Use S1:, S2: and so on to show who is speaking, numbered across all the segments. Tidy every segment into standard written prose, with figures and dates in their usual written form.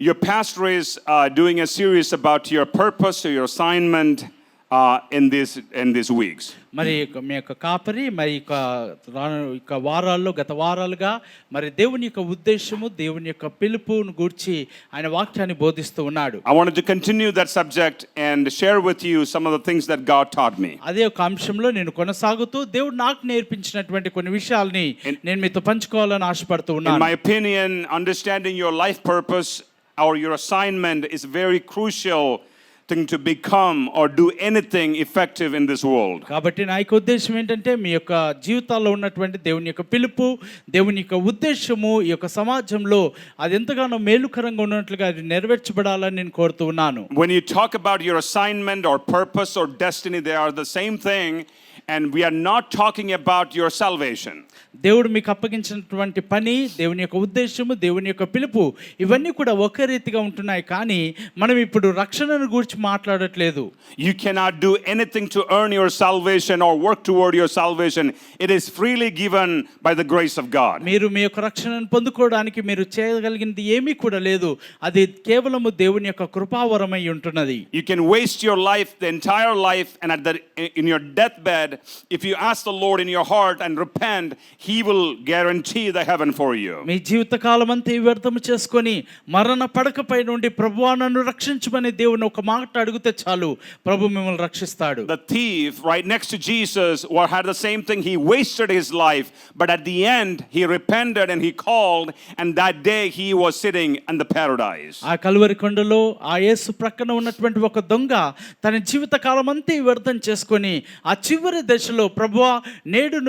S1: Your pastor is doing a series about your purpose or your assignment in these weeks.
S2: మరి మీ యొక్క కాపరి మరి ఇక వారాల్లో గత వారాలుగా మరి దేవుని యొక్క ఉద్దేశము దేవుని యొక్క పిలుపును గూర్చి ఆయన వాక్యాన్ని బోధిస్తూ ఉన్నాడు.
S1: I wanted to continue that subject and share with you some of the things that God taught me.
S2: అదే ఒక అంశంలో నేను కొనసాగుతూ దేవుడు నాకు నేర్పించినటువంటి కొన్ని విషయాల్ని నేను మీతో పంచుకోవాలని ఆశపడుతూ ఉన్నాను.
S1: In my opinion, understanding your life purpose or your assignment is very crucial thing to become or do anything effective in this world.
S2: కాబట్టి నా యొక్క ఉద్దేశం ఏంటంటే మీ యొక్క జీవితాల్లో ఉన్నటువంటి దేవుని యొక్క పిలుపు, దేవుని యొక్క ఉద్దేశము ఈ యొక్క సమాజంలో అది ఎంతగానో మేలుకరంగా ఉన్నట్లుగా అది నెరవేర్చబడాలని నేను కోరుతూ ఉన్నాను.
S1: When you talk about your assignment or purpose or destiny, they are the same thing, and we are not talking about your salvation.
S2: దేవుడు మీకు అప్పగించినటువంటి పని, దేవుని యొక్క ఉద్దేశము, దేవుని యొక్క పిలుపు ఇవన్నీ కూడా ఒకే రీతిగా ఉంటున్నాయి. కానీ మనం ఇప్పుడు రక్షణను గురించి మాట్లాడట్లేదు.
S1: You cannot do anything to earn your salvation or work toward your salvation. It is freely given by the grace of God.
S2: మీరు మీ యొక్క రక్షణను పొందుకోవడానికి మీరు చేయగలిగినది ఏమీ కూడా లేదు. అది కేవలము దేవుని యొక్క కృపావరమై ఉంటున్నది.
S1: You can waste your life, the entire life, and in your deathbed, if you ask the Lord in your heart and repent, He will guarantee the heaven for you.
S2: మీ జీవిత కాలమంతా వ్యర్థం చేసుకొని మరణ పడకపై నుండి ప్రభువా నన్ను రక్షించమని దేవుని ఒక మాట అడిగితే చాలు, ప్రభు మిమ్మల్ని రక్షిస్తాడు.
S1: The thief right next to Jesus had the same thing. He wasted his life, but at the end he repented and he called, and that day he was sitting in the paradise.
S2: ఆ Calvary కొండలో ఆ యేసు ప్రక్కన ఉన్నటువంటి ఒక దొంగ తన జీవిత కాలమంతా వ్యర్థం చేసుకొని ఆ చివరి దశలో ప్రభువా నేడు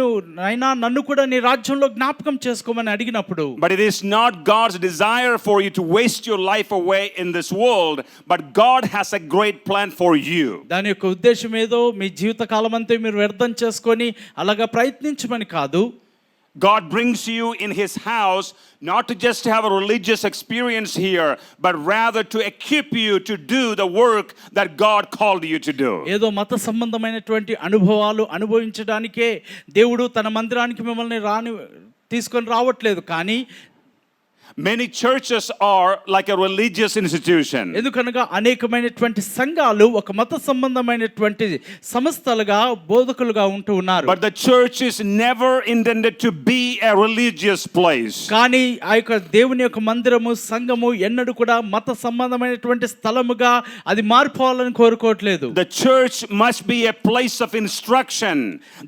S2: నైనా నన్ను కూడా నీ రాజ్యంలో జ్ఞాపకం చేసుకోమని అడిగినప్పుడు,
S1: but it is not God's desire for you to waste your life away in this world, but God has a great plan for you.
S2: దాని యొక్క ఉద్దేశం ఏదో మీ జీవిత కాలమంతా మీరు వ్యర్థం చేసుకొని అలాగా ప్రయత్నించమని కాదు.
S1: God brings you in His house not to just have a religious experience here, but rather to equip you to do the work that God called you to do.
S2: ఏదో మత సంబంధమైనటువంటి అనుభవాలు అనుభవించడానికే దేవుడు తన మందిరానికి మిమ్మల్ని తీసుకొని రావట్లేదు. కానీ
S1: many churches are like a religious institution.
S2: ఎందుకనగా అనేకమైనటువంటి సంఘాలు ఒక మత సంబంధమైనటువంటి సంస్థలుగా బోధకులుగా ఉంటూ ఉన్నారు.
S1: But the church is never intended to be a religious place.
S2: కానీ ఆ యొక్క దేవుని యొక్క మందిరము సంఘము ఎన్నడూ కూడా మత సంబంధమైనటువంటి స్థలముగా అది మారిపోవాలని కోరుకోవట్లేదు.
S1: The church must be a place of instruction.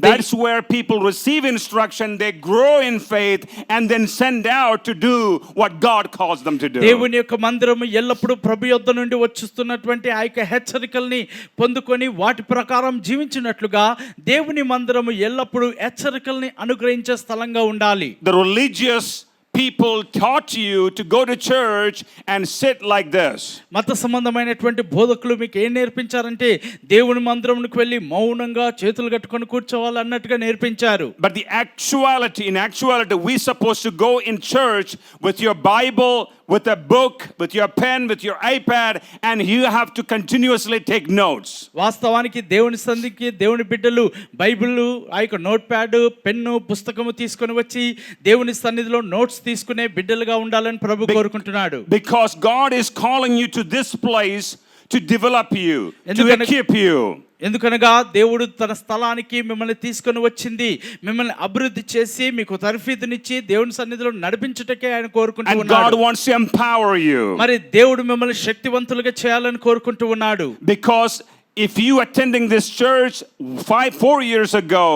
S1: That's where people receive instruction, they grow in faith, and then send out to do what God calls them to do.
S2: దేవుని యొక్క మందిరము ఎల్లప్పుడూ ప్రభు యొద్ద నుండి వచ్చుస్తున్నటువంటి ఆ యొక్క హెచ్చరికల్ని పొందుకొని వాటి ప్రకారం జీవించినట్లుగా దేవుని మందిరము ఎల్లప్పుడూ హెచ్చరికల్ని అనుగ్రహించే స్థలంగా ఉండాలి.
S1: The religious people taught you to go to church and sit like this.
S2: మత సంబంధమైనటువంటి బోధకులు మీకు ఏం నేర్పించారంటే దేవుని మందిరంకి వెళ్ళి మౌనంగా చేతులు కట్టుకొని కూర్చోవాలి అన్నట్టుగా నేర్పించారు.
S1: But in actuality we supposed to go in church with your Bible, with a book, with your pen, with your iPad, and you have to continuously take notes.
S2: వాస్తవానికి దేవుని సంధికి దేవుని బిడ్డలు బైబిల్ ఆ యొక్క నోట్ ప్యాడ్ పెన్ను పుస్తకము తీసుకొని వచ్చి దేవుని సన్నిధిలో నోట్స్ తీసుకునే బిడ్డలుగా ఉండాలని ప్రభు కోరుకుంటున్నాడు.
S1: Because God is calling you to this place to develop you, to equip you.
S2: ఎందుకనగా దేవుడు తన స్థలానికి మిమ్మల్ని తీసుకొని వచ్చింది మిమ్మల్ని అభివృద్ధి చేసి మీకు తర్ఫీదునిచ్చి దేవుని సన్నిధిలో నడిపించుటకే ఆయన కోరుకుంటూ ఉన్నాడు.
S1: And God wants to empower you.
S2: మరి దేవుడు మిమ్మల్ని శక్తివంతులుగా చేయాలని కోరుకుంటూ ఉన్నాడు.
S1: Because if you attending this church 4 years ago,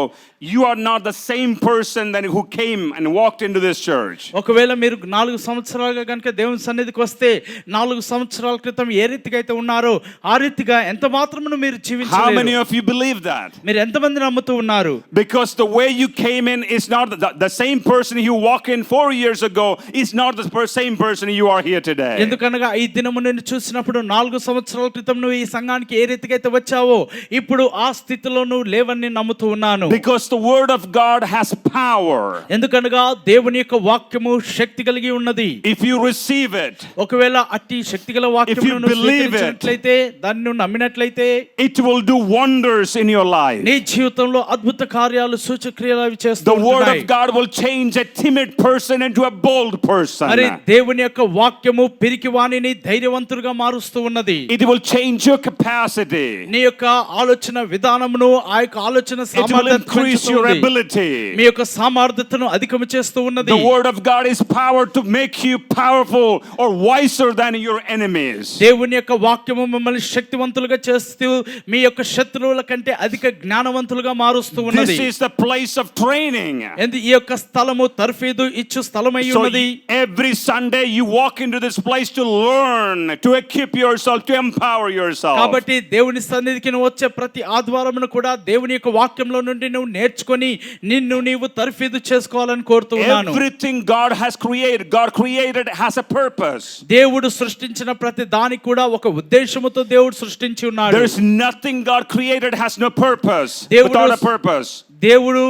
S1: you are not the same person that who came and walked into this church.
S2: ఒకవేళ మీరు 4 సంవత్సరాలుగా గనుక దేవుని సన్నిధికి వస్తే 4 సంవత్సరాల క్రితం ఏ రీతిగా అయితే ఉన్నారో ఆ రీతిగా ఎంత మాత్రమును మీరు జీవించలేరు.
S1: How many of you believe that?
S2: మీరు ఎంతమంది నమ్ముతూ ఉన్నారు?
S1: Because the way you came in is not the same person you walked in 4 years ago is not the same person you are here today.
S2: ఎందుకనగా ఈ దినము నిన్ను చూసినప్పుడు 4 సంవత్సరాల క్రితం నువ్వు ఈ సంఘానికి ఏ రీతిగా అయితే వచ్చావో ఇప్పుడు ఆ స్థితిలో నువ్వు లేవని నమ్ముతూ ఉన్నాను.
S1: Because the word of God has power.
S2: ఎందుకనగా దేవుని యొక్క వాక్యము శక్తి కలిగి ఉన్నది.
S1: If you receive it,
S2: ఒకవేళ అట్టి శక్తిగల వాక్యమును నువ్వు స్వీకరించినట్లయితే, దాన్ని నువ్వు నమ్మినట్లయితే,
S1: it will do wonders in your life.
S2: నీ జీవితంలో అద్భుత కార్యాలు, సూచక్రియలు అవి చేస్తూ
S1: The word
S2: ఉంటాయి.
S1: of God will change a timid person into a bold person.
S2: మరి దేవుని యొక్క వాక్యము పిరికి వాణిని ధైర్యవంతులుగా మారుస్తూ ఉన్నది.
S1: It will change your capacity.
S2: నీ యొక్క ఆలోచన విధానమును, ఆ యొక్క ఆలోచన
S1: It will
S2: సామర్థ్యాన్ని
S1: increase your ability.
S2: మీ యొక్క సామర్థ్యతను అధికము చేస్తూ ఉన్నది.
S1: The word of God is power to make you powerful or wiser than your enemies.
S2: దేవుని యొక్క వాక్యము మిమ్మల్ని శక్తివంతులుగా చేస్తూ మీ యొక్క శత్రువుల కంటే అధిక జ్ఞానవంతులుగా మారుస్తూ ఉన్నది.
S1: This is the place of training.
S2: ఈ యొక్క స్థలము తర్ఫీదు ఇచ్చు స్థలమై
S1: So
S2: ఉన్నది.
S1: every Sunday you walk into this place to learn, to equip yourself, to empower yourself.
S2: కాబట్టి దేవుని సన్నిధికి నువ్వు వచ్చే ప్రతి ఆదివారమును కూడా దేవుని యొక్క వాక్యంలో నుండి నువ్వు నేర్చుకొని నిన్ను నీవు తర్ఫీదు చేసుకోవాలని కోరుతూ ఉన్నాను.
S1: Everything God created has a purpose.
S2: దేవుడు సృష్టించిన ప్రతి దానికి కూడా ఒక ఉద్దేశముతో దేవుడు సృష్టించి ఉన్నాడు.
S1: There is nothing God created has no purpose,
S2: దేవుడు
S1: without a purpose.
S2: దేవుడు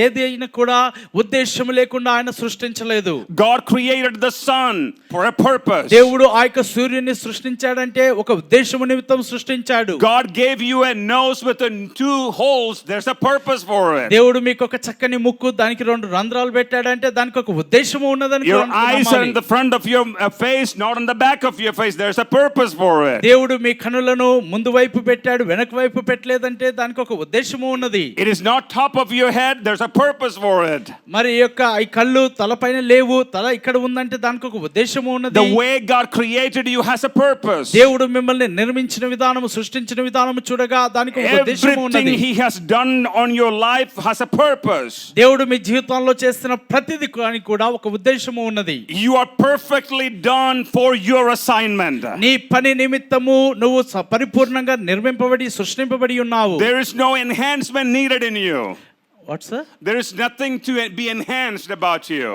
S2: ఏది అయినా కూడా ఉద్దేశం లేకుండా ఆయన సృష్టించలేదు.
S1: God created the sun for a purpose.
S2: దేవుడు ఆ యొక్క సూర్యుని సృష్టించాడంటే ఒక ఉద్దేశము నిమిత్తం సృష్టించాడు.
S1: God gave you a nose with two holes. There's a purpose for it.
S2: దేవుడు మీకు ఒక చక్కని ముక్కు, దానికి 2 రంధ్రాలు పెట్టాడంటే దానికి ఒక ఉద్దేశము ఉన్నదని
S1: Your eyes are in the front of your face, not on the back of your face. There's a purpose for it.
S2: దేవుడు మీ కన్నులను ముందు వైపు పెట్టాడు, వెనక వైపు పెట్టలేదంటే దానికి ఒక ఉద్దేశము ఉన్నది.
S1: It is not top of your head. There's a purpose for it.
S2: మరి ఈ యొక్క ఈ కళ్ళు తలపైన లేవు, తల ఇక్కడ ఉందంటే దానికి ఒక ఉద్దేశము ఉన్నది.
S1: The way God created you has a purpose.
S2: దేవుడు మిమ్మల్ని నిర్మించిన విధానము, సృష్టించిన విధానము చూడగా దానికి ఒక ఉద్దేశము ఉన్నది.
S1: Everything He has done on your life has a purpose.
S2: దేవుడు మీ జీవితంలో చేసిన ప్రతిదీ కూడా ఒక ఉద్దేశము ఉన్నది.
S1: You are perfectly done for your assignment.
S2: నీ పని నిమిత్తము నువ్వు పరిపూర్ణంగా నిర్మింపబడి సృష్టింపబడి ఉన్నావు.
S1: There is no enhancement needed in you.
S2: What sir?
S1: There is nothing to be enhanced about you.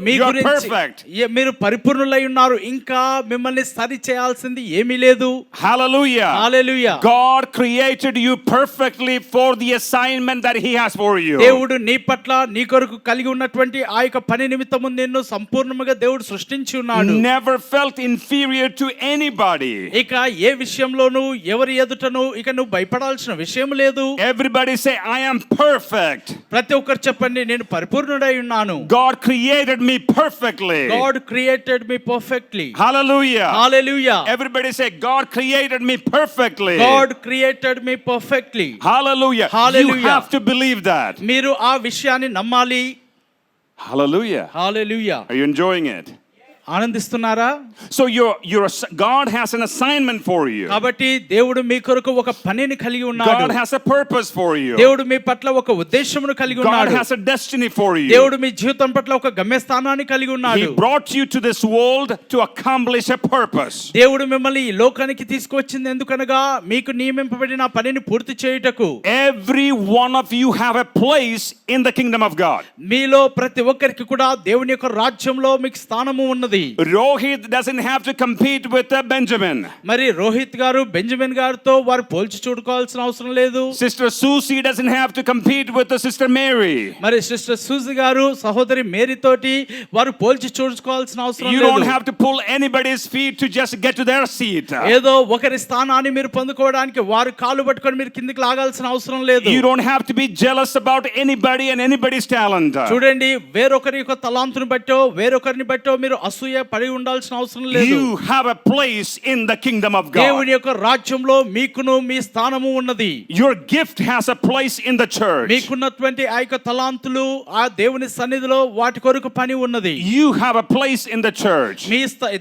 S2: Me
S1: You are
S2: గురించి
S1: perfect.
S2: మీరు పరిపూర్ణులై ఉన్నారు, ఇంకా మిమ్మల్ని సరి చేయాల్సింది ఏమీ లేదు.
S1: Hallelujah.
S2: Hallelujah.
S1: God created you perfectly for the assignment that He has for you.
S2: దేవుడు నీ పట్ల నీ కొరకు కలిగి ఉన్నటువంటి ఆ యొక్క పని నిమిత్తము నిన్ను సంపూర్ణంగా దేవుడు సృష్టించి ఉన్నాడు.
S1: Never felt inferior to anybody.
S2: ఇక ఏ విషయంలోనూ ఎవరి ఎదుటను ఇక నువ్వు భయపడాల్సిన విషయం లేదు.
S1: Everybody say, I am perfect.
S2: ప్రతి ఒక్కరు చెప్పండి, నేను పరిపూర్ణుడై ఉన్నాను.
S1: God created me perfectly.
S2: God created me perfectly.
S1: Hallelujah.
S2: Hallelujah.
S1: Everybody say, God created me perfectly.
S2: God created me perfectly.
S1: Hallelujah.
S2: Hallelujah.
S1: You have to believe that.
S2: మీరు ఆ విషయాన్ని నమ్మాలి.
S1: Hallelujah.
S2: Hallelujah.
S1: Are you enjoying it?
S2: ఆనందిస్తున్నారా?
S1: So God has an assignment for you.
S2: కాబట్టి దేవుడు మీ కొరకు ఒక పనిని కలిగి ఉన్నాడు.
S1: God has a purpose for you.
S2: దేవుడు మీ పట్ల ఒక ఉద్దేశమును కలిగి ఉన్నాడు.
S1: God has a destiny for you.
S2: దేవుడు మీ జీవితం పట్ల ఒక గమ్యస్థానాన్ని కలిగి ఉన్నాడు.
S1: He brought you to this world to accomplish a purpose.
S2: దేవుడు మిమ్మల్ని ఈ లోకానికి తీసుకొచ్చింది ఎందుకనగా మీకు నియమింపబడిన పనిని పూర్తి చేయుటకు.
S1: Every one of you have a place in the kingdom of God.
S2: మీలో ప్రతి ఒక్కరికి కూడా దేవుని యొక్క రాజ్యంలో మీకు స్థానము ఉన్నది.
S1: Rohit doesn't have to compete with Benjamin.
S2: మరి రోహిత్ గారు బెంజమిన్ గారితో వారు పోల్చి చూడుకోవాల్సిన అవసరం లేదు.
S1: Sister Susie doesn't have to compete with the Sister Mary.
S2: మరి సిస్టర్ సూజీ గారు సహోదరి మేరీ తోటి వారు పోల్చి చూడుకోవాల్సిన అవసరం లేదు.
S1: You don't have to pull anybody's feet to just get to their seat.
S2: ఏదో ఒకరి స్థానాన్ని మీరు పొందుకోవడానికి వారు కాలు పట్టుకొని మీరు కిందికి లాగాల్సిన అవసరం లేదు.
S1: You don't have to be jealous about anybody and anybody's talent.
S2: చూడండి, వేరొకరి యొక్క తలాంతుని బట్టో వేరొకరిని బట్టో మీరు అసూయ పడి ఉండాల్సిన అవసరం లేదు.
S1: You have a place in the kingdom of God.
S2: దేవుని యొక్క రాజ్యంలో మీకును మీ స్థానము ఉన్నది.
S1: Your gift has a place in the church.
S2: మీకున్నటువంటి ఆ యొక్క తలాంతులు ఆ దేవుని సన్నిధిలో వాటి కొరకు పని ఉన్నది.
S1: You have a place in the church.
S2: మీ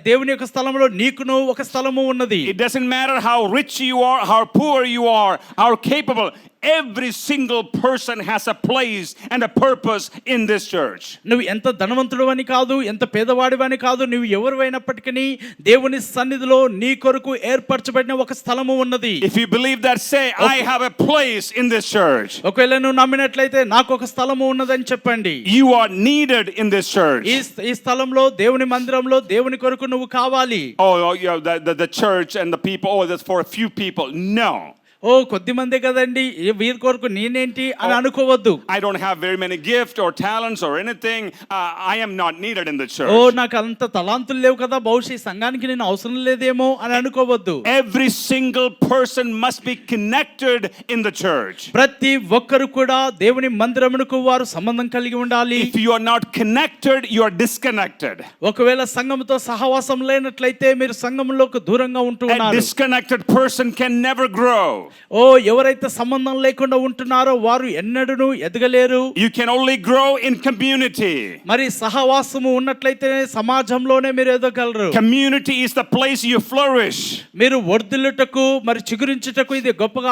S2: దేవుని యొక్క స్థలంలో నీకును ఒక స్థలము ఉన్నది.
S1: It doesn't matter how rich you are, how poor you are, how capable. Every single person has a place and a purpose in this church.
S2: నువ్వు ఎంత ధనవంతుడవని కాదు, ఎంత పేదవాడివని కాదు, నువ్వు ఎవరివైనప్పటికీ దేవుని సన్నిధిలో నీ కొరకు ఏర్పరచబడిన ఒక స్థలము ఉన్నది.
S1: If you believe that, say, I have a place in this church.
S2: ఒకవేళ నువ్వు నమ్మినట్లయితే నాకు ఒక స్థలము ఉన్నదని చెప్పండి.
S1: You are needed in this church.
S2: ఈ స్థలంలో దేవుని మందిరంలో దేవుని కొరకు నువ్వు కావాలి.
S1: Oh, yeah, the church and the people, oh, that's for a few people. No.
S2: ఓ కొద్ది మందే కదండి వీరి కొరకు నేనేంటి అని అనుకోవద్దు.
S1: I don't have very many gifts or talents or anything. I am not needed in the
S2: oh
S1: church.
S2: నాకు అంత తలాంతులు లేవు కదా, బహుశా ఈ సంఘానికి నేను అవసరం లేదేమో అని అనుకోవద్దు.
S1: Every single person must be connected in the church.
S2: ప్రతి ఒక్కరు కూడా దేవుని మందిరమునకు వారు సంబంధం కలిగి ఉండాలి.
S1: If you are not connected, you are disconnected.
S2: ఒకవేళ సంఘముతో సహవాసం లేనట్లయితే మీరు సంఘములోకి దూరంగా ఉంటూ
S1: A
S2: ఉన్నారు.
S1: disconnected person can never grow.
S2: ఓ ఎవరైతే సంబంధం లేకుండా ఉంటున్నారో వారు ఎన్నడూను ఎదగలేరు.
S1: You can only grow in community.
S2: మరి సహవాసము ఉన్నట్లయితే సమాజంలోనే మీరు ఎదగలరు.
S1: Community is the place you flourish.
S2: మీరు వర్ధిల్లుటకు మరి చిగురించుటకు ఇది గొప్పగా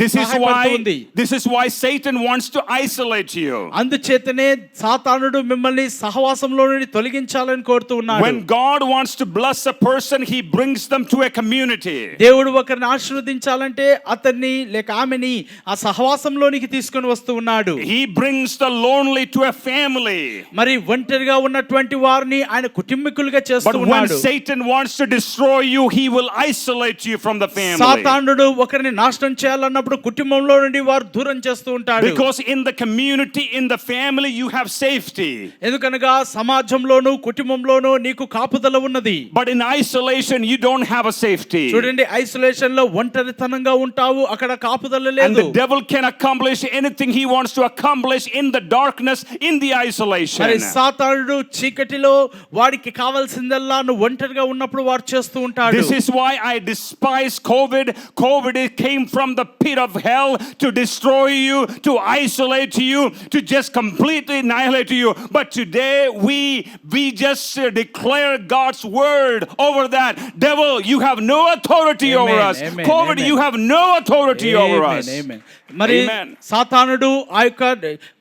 S1: This is why Satan wants to isolate you.
S2: అందుచేతనే సాతానుడు మిమ్మల్ని సహవాసంలో నుండి తొలగించాలని కోరుతూ ఉన్నాడు.
S1: When God wants to bless a person, he brings them to a community.
S2: దేవుడు ఒకరిని ఆశీర్వదించాలంటే అతన్ని లేక ఆమెని ఆ సహవాసంలోనికి తీసుకొని వస్తూ ఉన్నాడు.
S1: He brings the lonely to a family.
S2: మరి ఒంటరిగా ఉన్నటువంటి వారిని ఆయన కుటుంబీకులుగా చేస్తూ
S1: But when
S2: ఉన్నాడు.
S1: Satan wants to destroy you, he will isolate you from the family.
S2: సాతానుడు ఒకరిని నాశనం చేయాలన్నప్పుడు కుటుంబంలో నుండి వారు దూరం చేస్తూ ఉంటాడు.
S1: Because in the community, in the family, you have safety.
S2: ఎందుకనగా సమాజంలోను కుటుంబంలోను నీకు కాపుదల ఉన్నది.
S1: But in isolation, you don't have a safety.
S2: చూడండి, ఐసోలేషన్ లో ఒంటరితనంగా ఉంటావు, అక్కడ కాపుదల
S1: And
S2: లేదు.
S1: the devil can accomplish anything he wants to accomplish in the darkness, in the isolation.
S2: మరి సాతానుడు చీకటిలో వాడికి కావాల్సిందల్లా నువ్వు ఒంటరిగా ఉన్నప్పుడు వాడు చేస్తూ ఉంటాడు.
S1: This is why I despise COVID. COVID came from the pit of hell to destroy you, to isolate you, to just completely annihilate you. But today we just declare God's word over that. Devil, you have no authority over us.
S2: Amen,
S1: COVID,
S2: amen.
S1: you have no authority over us.
S2: Amen. మరి
S1: Amen.
S2: సాతానుడు ఆ యొక్క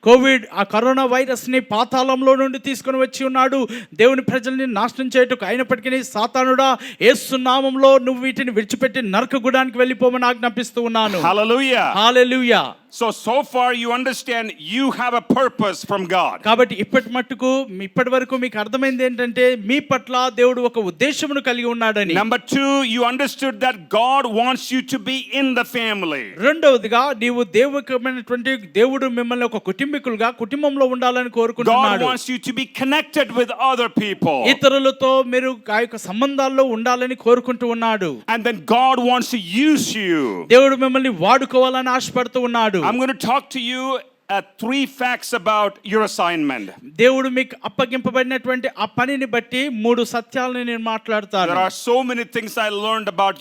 S2: Covid ఆ corona virus ని పాతాళంలో నుండి తీసుకొని వచ్చి ఉన్నాడు దేవుని ప్రజల్ని నాశనం చేయుటకు. అయినప్పటికీ సాతానుడా, యేసు నామములో నువ్వు వీటిని విడిచిపెట్టి నరక గుడానికి వెళ్ళిపోమని ఆజ్ఞాపిస్తూ ఉన్నాను.
S1: Hallelujah.
S2: Hallelujah.
S1: So far you understand you have a purpose from God.
S2: కాబట్టి ఇప్పటి వరకు మీకు అర్థమైంది ఏంటంటే మీ పట్ల దేవుడు ఒక ఉద్దేశమును కలిగి ఉన్నాడని.
S1: Number 2, you understood that God wants you to be in the family.
S2: రెండవదిగా నీవు దేవుకమైనటువంటి దేవుడు మిమ్మల్ని ఒక కుటుంబంలో ఉండాలని
S1: God
S2: కోరుకుంటున్నాడు.
S1: wants you to be connected with other people.
S2: ఇతరులతో మీరు ఆ యొక్క సంబంధాల్లో ఉండాలని కోరుకుంటూ ఉన్నాడు.
S1: And then God wants to use you.
S2: దేవుడు మిమ్మల్ని వాడుకోవాలని ఆశపడుతూ ఉన్నాడు.
S1: I'm going to talk to you 3 facts about your assignment.
S2: దేవుడు మీకు అప్పగింపబడినటువంటి ఆ పనిని బట్టి 3 సత్యాలను నేను మాట్లాడతాను.
S1: There are so many things I learned about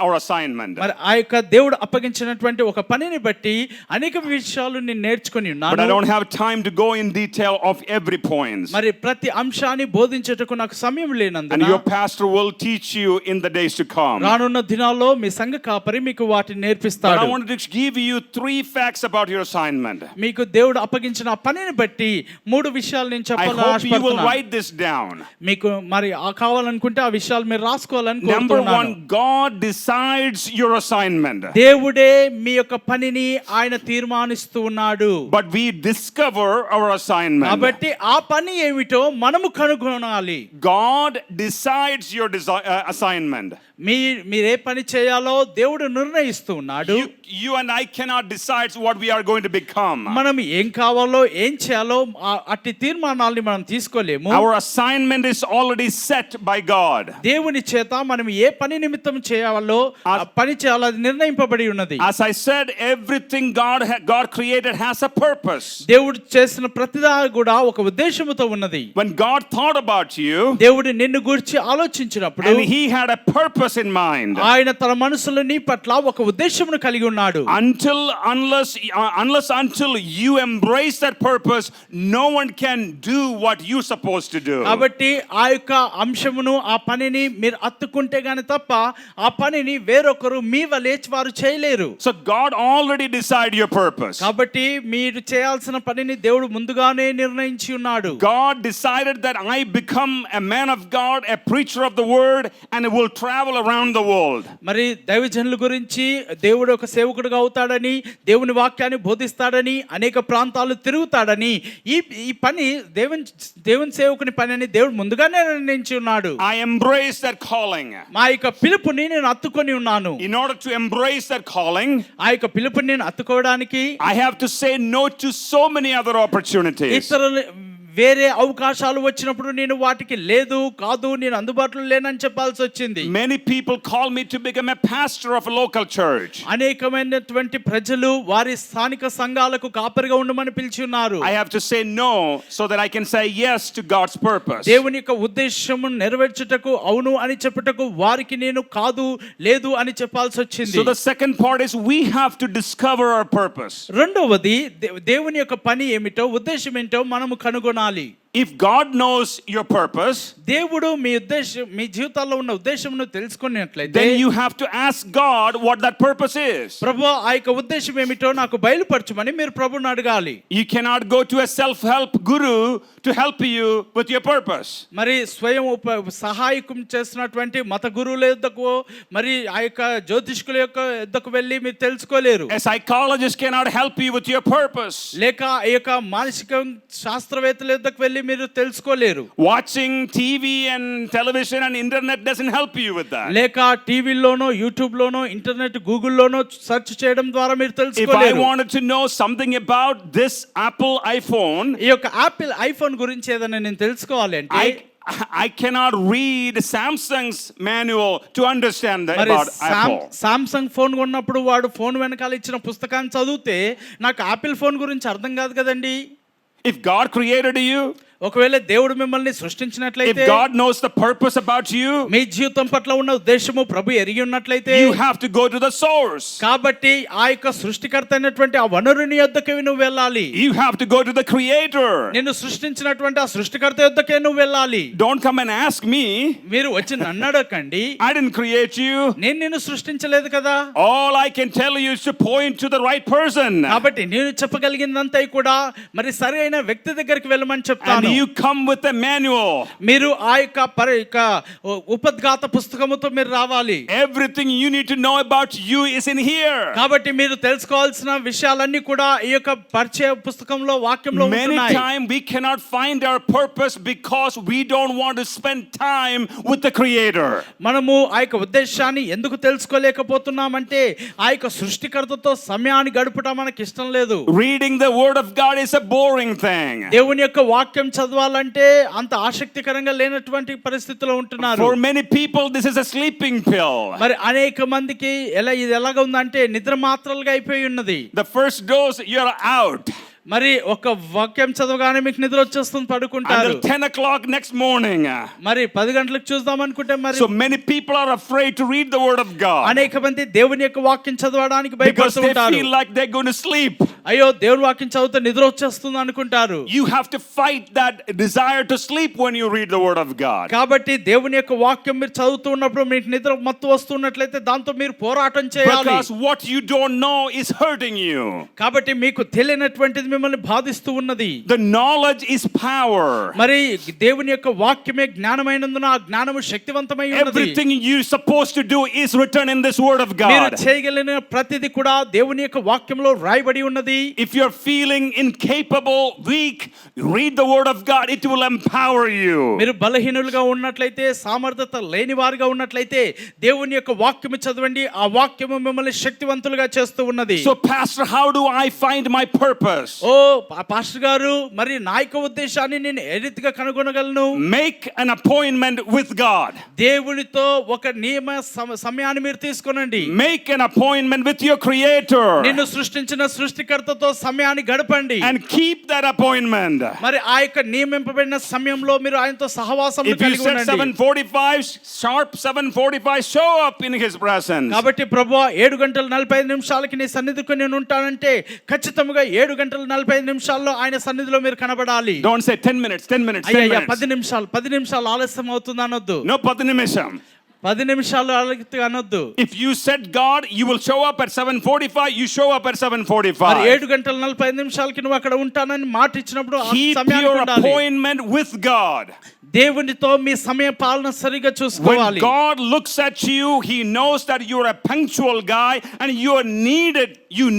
S1: our assignment.
S2: మరి ఆ యొక్క దేవుడు అప్పగించినటువంటి ఒక పనిని బట్టి అనేక విషయాలు నేను నేర్చుకొని
S1: But I
S2: ఉన్నాను.
S1: don't have time to go in detail of every point.
S2: మరి ప్రతి అంశాన్ని బోధించుటకు నాకు సమయం
S1: And
S2: లేనందున
S1: your pastor will teach you in the days to come.
S2: రానున్న దినాల్లో మీ సంఘ కాపరి మీకు వాటిని
S1: But
S2: నేర్పిస్తాడు.
S1: I wanted to give you 3 facts about your assignment.
S2: మీకు దేవుడు అప్పగించిన ఆ పనిని బట్టి 3 విషయాలు నేను
S1: I
S2: చెప్పాలని
S1: hope you will
S2: ఆశపడుతున్నాను.
S1: write this down.
S2: మీకు మరి కావాలనుకుంటే ఆ విషయాలు మీరు రాసుకోవాలని
S1: Number
S2: కోరుతున్నాను.
S1: 1, God decides your assignment.
S2: దేవుడే మీ యొక్క పనిని ఆయన తీర్మానిస్తూ ఉన్నాడు.
S1: But we discover our assignment.
S2: కాబట్టి ఆ పని ఏమిటో మనము కనుగొనాలి.
S1: God decides your assignment.
S2: మీరే పని చేయాలో దేవుడు నిర్ణయిస్తూ ఉన్నాడు.
S1: You and I cannot decide what we are going to become.
S2: మనం ఏం కావాలో ఏం చేయాలో అట్టి తీర్మానాల్ని మనం తీసుకోలేము.
S1: Our assignment is already set by God.
S2: దేవుని చేత మనం ఏ పని నిమిత్తం చేయాలో ఆ పని చేయాలో అది నిర్ణయింపబడి ఉన్నది.
S1: As I said, everything God created has a purpose.
S2: దేవుడు చేసిన ప్రతిదా కూడా ఒక ఉద్దేశముతో ఉన్నది.
S1: When God thought about you,
S2: దేవుడు నిన్ను గురించి ఆలోచించినప్పుడు
S1: and he had a purpose in mind.
S2: ఆయన తన మనసులో నీ పట్ల ఒక ఉద్దేశమును కలిగి ఉన్నాడు.
S1: Until you embrace that purpose, no one can do what you supposed to do.
S2: కాబట్టి ఆ యొక్క అంశమును ఆ పనిని మీరు అత్తుకుంటే గాని తప్ప ఆ పనిని వేరొకరు మీ వలె వారు చేయలేరు.
S1: So God already decided your purpose.
S2: కాబట్టి మీరు చేయాల్సిన పనిని దేవుడు ముందుగానే నిర్ణయించి ఉన్నాడు.
S1: God decided that I become a man of God, a preacher of the word, and will travel around the world.
S2: మరి దైవజనుల గురించి దేవుడు ఒక సేవకుడిగా అవుతాడని దేవుని వాక్యాన్ని బోధిస్తాడని అనేక ప్రాంతాలు తిరుగుతాడని ఈ పని దేవుని సేవకుని పని అని దేవుడు ముందుగానే నిర్ణయించి ఉన్నాడు.
S1: I embrace that calling.
S2: మా యొక్క పిలుపుని నేను అత్తుకొని ఉన్నాను.
S1: In order to embrace that calling,
S2: ఆ యొక్క పిలుపుని నేను అత్తుకోవడానికి
S1: I have to say no to so many other opportunities.
S2: ఇతరులు వేరే అవకాశాలు వచ్చినప్పుడు నేను వాటికి లేదు కాదు నేను అందుబాటులో లేనని చెప్పాల్సి వచ్చింది.
S1: Many people call me to become a pastor of a local church.
S2: అనేకమైనటువంటి ప్రజలు వారి స్థానిక సంఘాలకు కాపరిగా ఉండమని పిలిచి ఉన్నారు.
S1: I have to say no so that I can say yes to God's purpose.
S2: దేవుని యొక్క ఉద్దేశము నెరవేర్చుటకు అవును అని చెప్పుటకు వారికి నేను కాదు లేదు అని చెప్పాల్సి వచ్చింది.
S1: So the second part is we have to discover our purpose.
S2: రెండవది దేవుని యొక్క పని ఏమిటో ఉద్దేశం ఏంటో మనము కనుగొనాలి.
S1: If God knows your purpose,
S2: దేవుడు మీ ఉద్దేశం మీ జీవితాల్లో ఉన్న ఉద్దేశమును తెలుసుకున్నట్లయితే
S1: then you have to ask God what that purpose is.
S2: ప్రభువా ఆ యొక్క ఉద్దేశం ఏమిటో నాకు బయలుపరచమని మీరు ప్రభువుని అడగాలి.
S1: You cannot go to a self-help guru to help you with your purpose.
S2: మరి స్వయం సహాయకం చేస్తున్నటువంటి మత గురువుల యొద్దకు మరి ఆ యొక్క జ్యోతిష్కుల యొక్క యొద్దకు వెళ్ళి మీరు తెలుసుకోలేరు.
S1: A psychologist cannot help you with your purpose.
S2: లేక ఈ యొక్క మానసిక శాస్త్రవేత్తల యొద్దకు వెళ్ళి మీరు తెలుసుకోలేరు.
S1: Watching TV and television and internet doesn't help you with that.
S2: లేక టీవీలోనో యూట్యూబ్ లోనో ఇంటర్నెట్ గూగుల్లోనో సెర్చ్ చేయడం ద్వారా మీరు
S1: If I
S2: తెలుసుకోలేరు.
S1: wanted to know something about this Apple iPhone,
S2: ఈ యొక్క యాపిల్ ఐఫోన్ గురించి ఏదైనా నేను తెలుసుకోవాలి అంటే
S1: I cannot read Samsung's manual to understand
S2: మరి
S1: about Apple.
S2: సామ్సంగ్ ఫోన్ కొన్నప్పుడు వాడు ఫోన్ వెనకాల ఇచ్చిన పుస్తకాన్ని చదివితే నాకు యాపిల్ ఫోన్ గురించి అర్థం కాదు కదండి.
S1: If God created you,
S2: ఒకవేళ దేవుడు మిమ్మల్ని
S1: if
S2: సృష్టించినట్లయితే
S1: God knows the purpose about you,
S2: మీ జీవితం పట్ల ఉన్న ఉద్దేశము ప్రభు ఎరిగి ఉన్నట్లయితే
S1: you have to go to the source.
S2: కాబట్టి ఆ యొక్క సృష్టికర్త అయినటువంటి ఆ వనరుని యొద్దకే నువ్వు వెళ్ళాలి.
S1: You have to go to the creator.
S2: నిన్ను సృష్టించినటువంటి ఆ సృష్టికర్త యొద్దకే నువ్వు వెళ్ళాలి.
S1: Don't come and ask me.
S2: మీరు వచ్చి నన్ను అడగండి.
S1: I didn't create you.
S2: నేను నిన్ను సృష్టించలేదు కదా.
S1: All I can tell you is to point to the right person.
S2: కాబట్టి నేను చెప్పగలిగిందంతా కూడా మరి సరైన వ్యక్తి దగ్గరికి వెళ్ళమని చెప్తాను.
S1: And you come with a manual.
S2: మీరు ఆ యొక్క ఉపద్ఘాత పుస్తకముతో మీరు రావాలి.
S1: Everything you need to know about you is in here.
S2: కాబట్టి మీరు తెలుసుకోవాల్సిన విషయాలన్నీ కూడా ఈ యొక్క పరిచయ పుస్తకంలో వాక్యంలో
S1: Many
S2: ఉంటున్నాయి.
S1: times we cannot find our purpose because we don't want to spend time with the creator.
S2: మనము ఆ యొక్క ఉద్దేశాన్ని ఎందుకు తెలుసుకోలేకపోతున్నామంటే ఆ యొక్క సృష్టికర్తతో సమయాన్ని గడుపుట మనకి ఇష్టం లేదు.
S1: Reading the word of God is a boring thing.
S2: దేవుని యొక్క వాక్యం చదవాలంటే అంత ఆసక్తికరంగా లేనటువంటి పరిస్థితిలో ఉంటున్నారు.
S1: For many people this is a sleeping pill.
S2: మరి అనేక మందికి ఇది ఎలాగ ఉందంటే నిద్ర మాత్రలుగా అయిపోయి ఉన్నది.
S1: The first dose you're out.
S2: మరి ఒక వాక్యం చదవగానే మీకు నిద్ర వచ్చేస్తుంది, పడుకుంటారు.
S1: Until 10 o'clock next morning.
S2: మరి 10 గంటలకు చూద్దాం అనుకుంటే మరి
S1: So many people are afraid to read the word of God.
S2: అనేక మంది దేవుని యొక్క వాక్యం చదవడానికి
S1: Because
S2: భయపడుతూ
S1: they
S2: ఉంటారు.
S1: feel like they're going to sleep.
S2: అయ్యో దేవుని వాక్యం చదివితే నిద్ర వచ్చేస్తుంది అనుకుంటారు.
S1: You have to fight that desire to sleep when you read the word of God.
S2: కాబట్టి దేవుని యొక్క వాక్యం మీరు చదువుతూ ఉన్నప్పుడు మీకు నిద్ర మత్తు వస్తున్నట్లయితే దాంతో మీరు పోరాటం చేయాలి.
S1: Because what you don't know is hurting you.
S2: కాబట్టి మీకు తెలియనటువంటిది మిమ్మల్ని బాధిస్తూ ఉన్నది.
S1: The knowledge is power.
S2: మరి దేవుని యొక్క వాక్యమే జ్ఞానమైనందున ఆ జ్ఞానము శక్తివంతమై ఉన్నది.
S1: Everything you're supposed to do is written in this word of
S2: మీరు
S1: God.
S2: చేయగలిగిన ప్రతిది కూడా దేవుని యొక్క వాక్యంలో రాయబడి ఉన్నది.
S1: If you're feeling incapable, weak, read the word of God. It will empower you.
S2: మీరు బలహీనులుగా ఉన్నట్లయితే, సామర్థ్యత లేని వారుగా ఉన్నట్లయితే దేవుని యొక్క వాక్యము చదవండి. ఆ వాక్యము మిమ్మల్ని శక్తివంతులుగా చేస్తూ ఉన్నది.
S1: So pastor, how do I find my purpose?
S2: ఓ పాస్టర్ గారు, మరి నా యొక్క ఉద్దేశాన్ని నేను ఏ రీతిగా కనుగొనగలను?
S1: Make an appointment with God.
S2: దేవునితో ఒక నియమ సమయాన్ని మీరు తీసుకొనండి.
S1: Make an appointment with your creator.
S2: నిన్ను సృష్టించిన సృష్టికర్తతో సమయాన్ని గడపండి.
S1: And keep that appointment.
S2: మరి ఆ యొక్క నియమింపబడిన సమయంలో మీరు ఆయనతో సహవాసం
S1: If you
S2: కలిగి
S1: said
S2: ఉండండి.
S1: 7:45 sharp 7:45 show up in his presence.
S2: కాబట్టి ప్రభువా 7:45 నీ సన్నిధికి నేను ఉంటానంటే ఖచ్చితంగా 7:45 నిమిషాల్లో ఆయన సన్నిధిలో మీరు కనబడాలి.
S1: Don't say 10 minutes.
S2: అయ్యా 10 నిమిషాలు ఆలస్యం అవుతుంది అనొద్దు.
S1: No 10 నిమిషం.
S2: 10 నిమిషాలు ఆలస్యం అనొద్దు.
S1: If you said God, you will show up at 7:45, you show up at
S2: మరి
S1: 7:45.
S2: 7:45 నువ్వు అక్కడ ఉంటానని మాట ఇచ్చినప్పుడు ఆ
S1: Keep
S2: సమయానికి
S1: your
S2: ఉండాలి.
S1: appointment with God.
S2: దేవునితో మీ సమయ పాలన సరిగా
S1: When
S2: చూసుకోవాలి.
S1: God looks at you, he knows that you're a punctual guy and you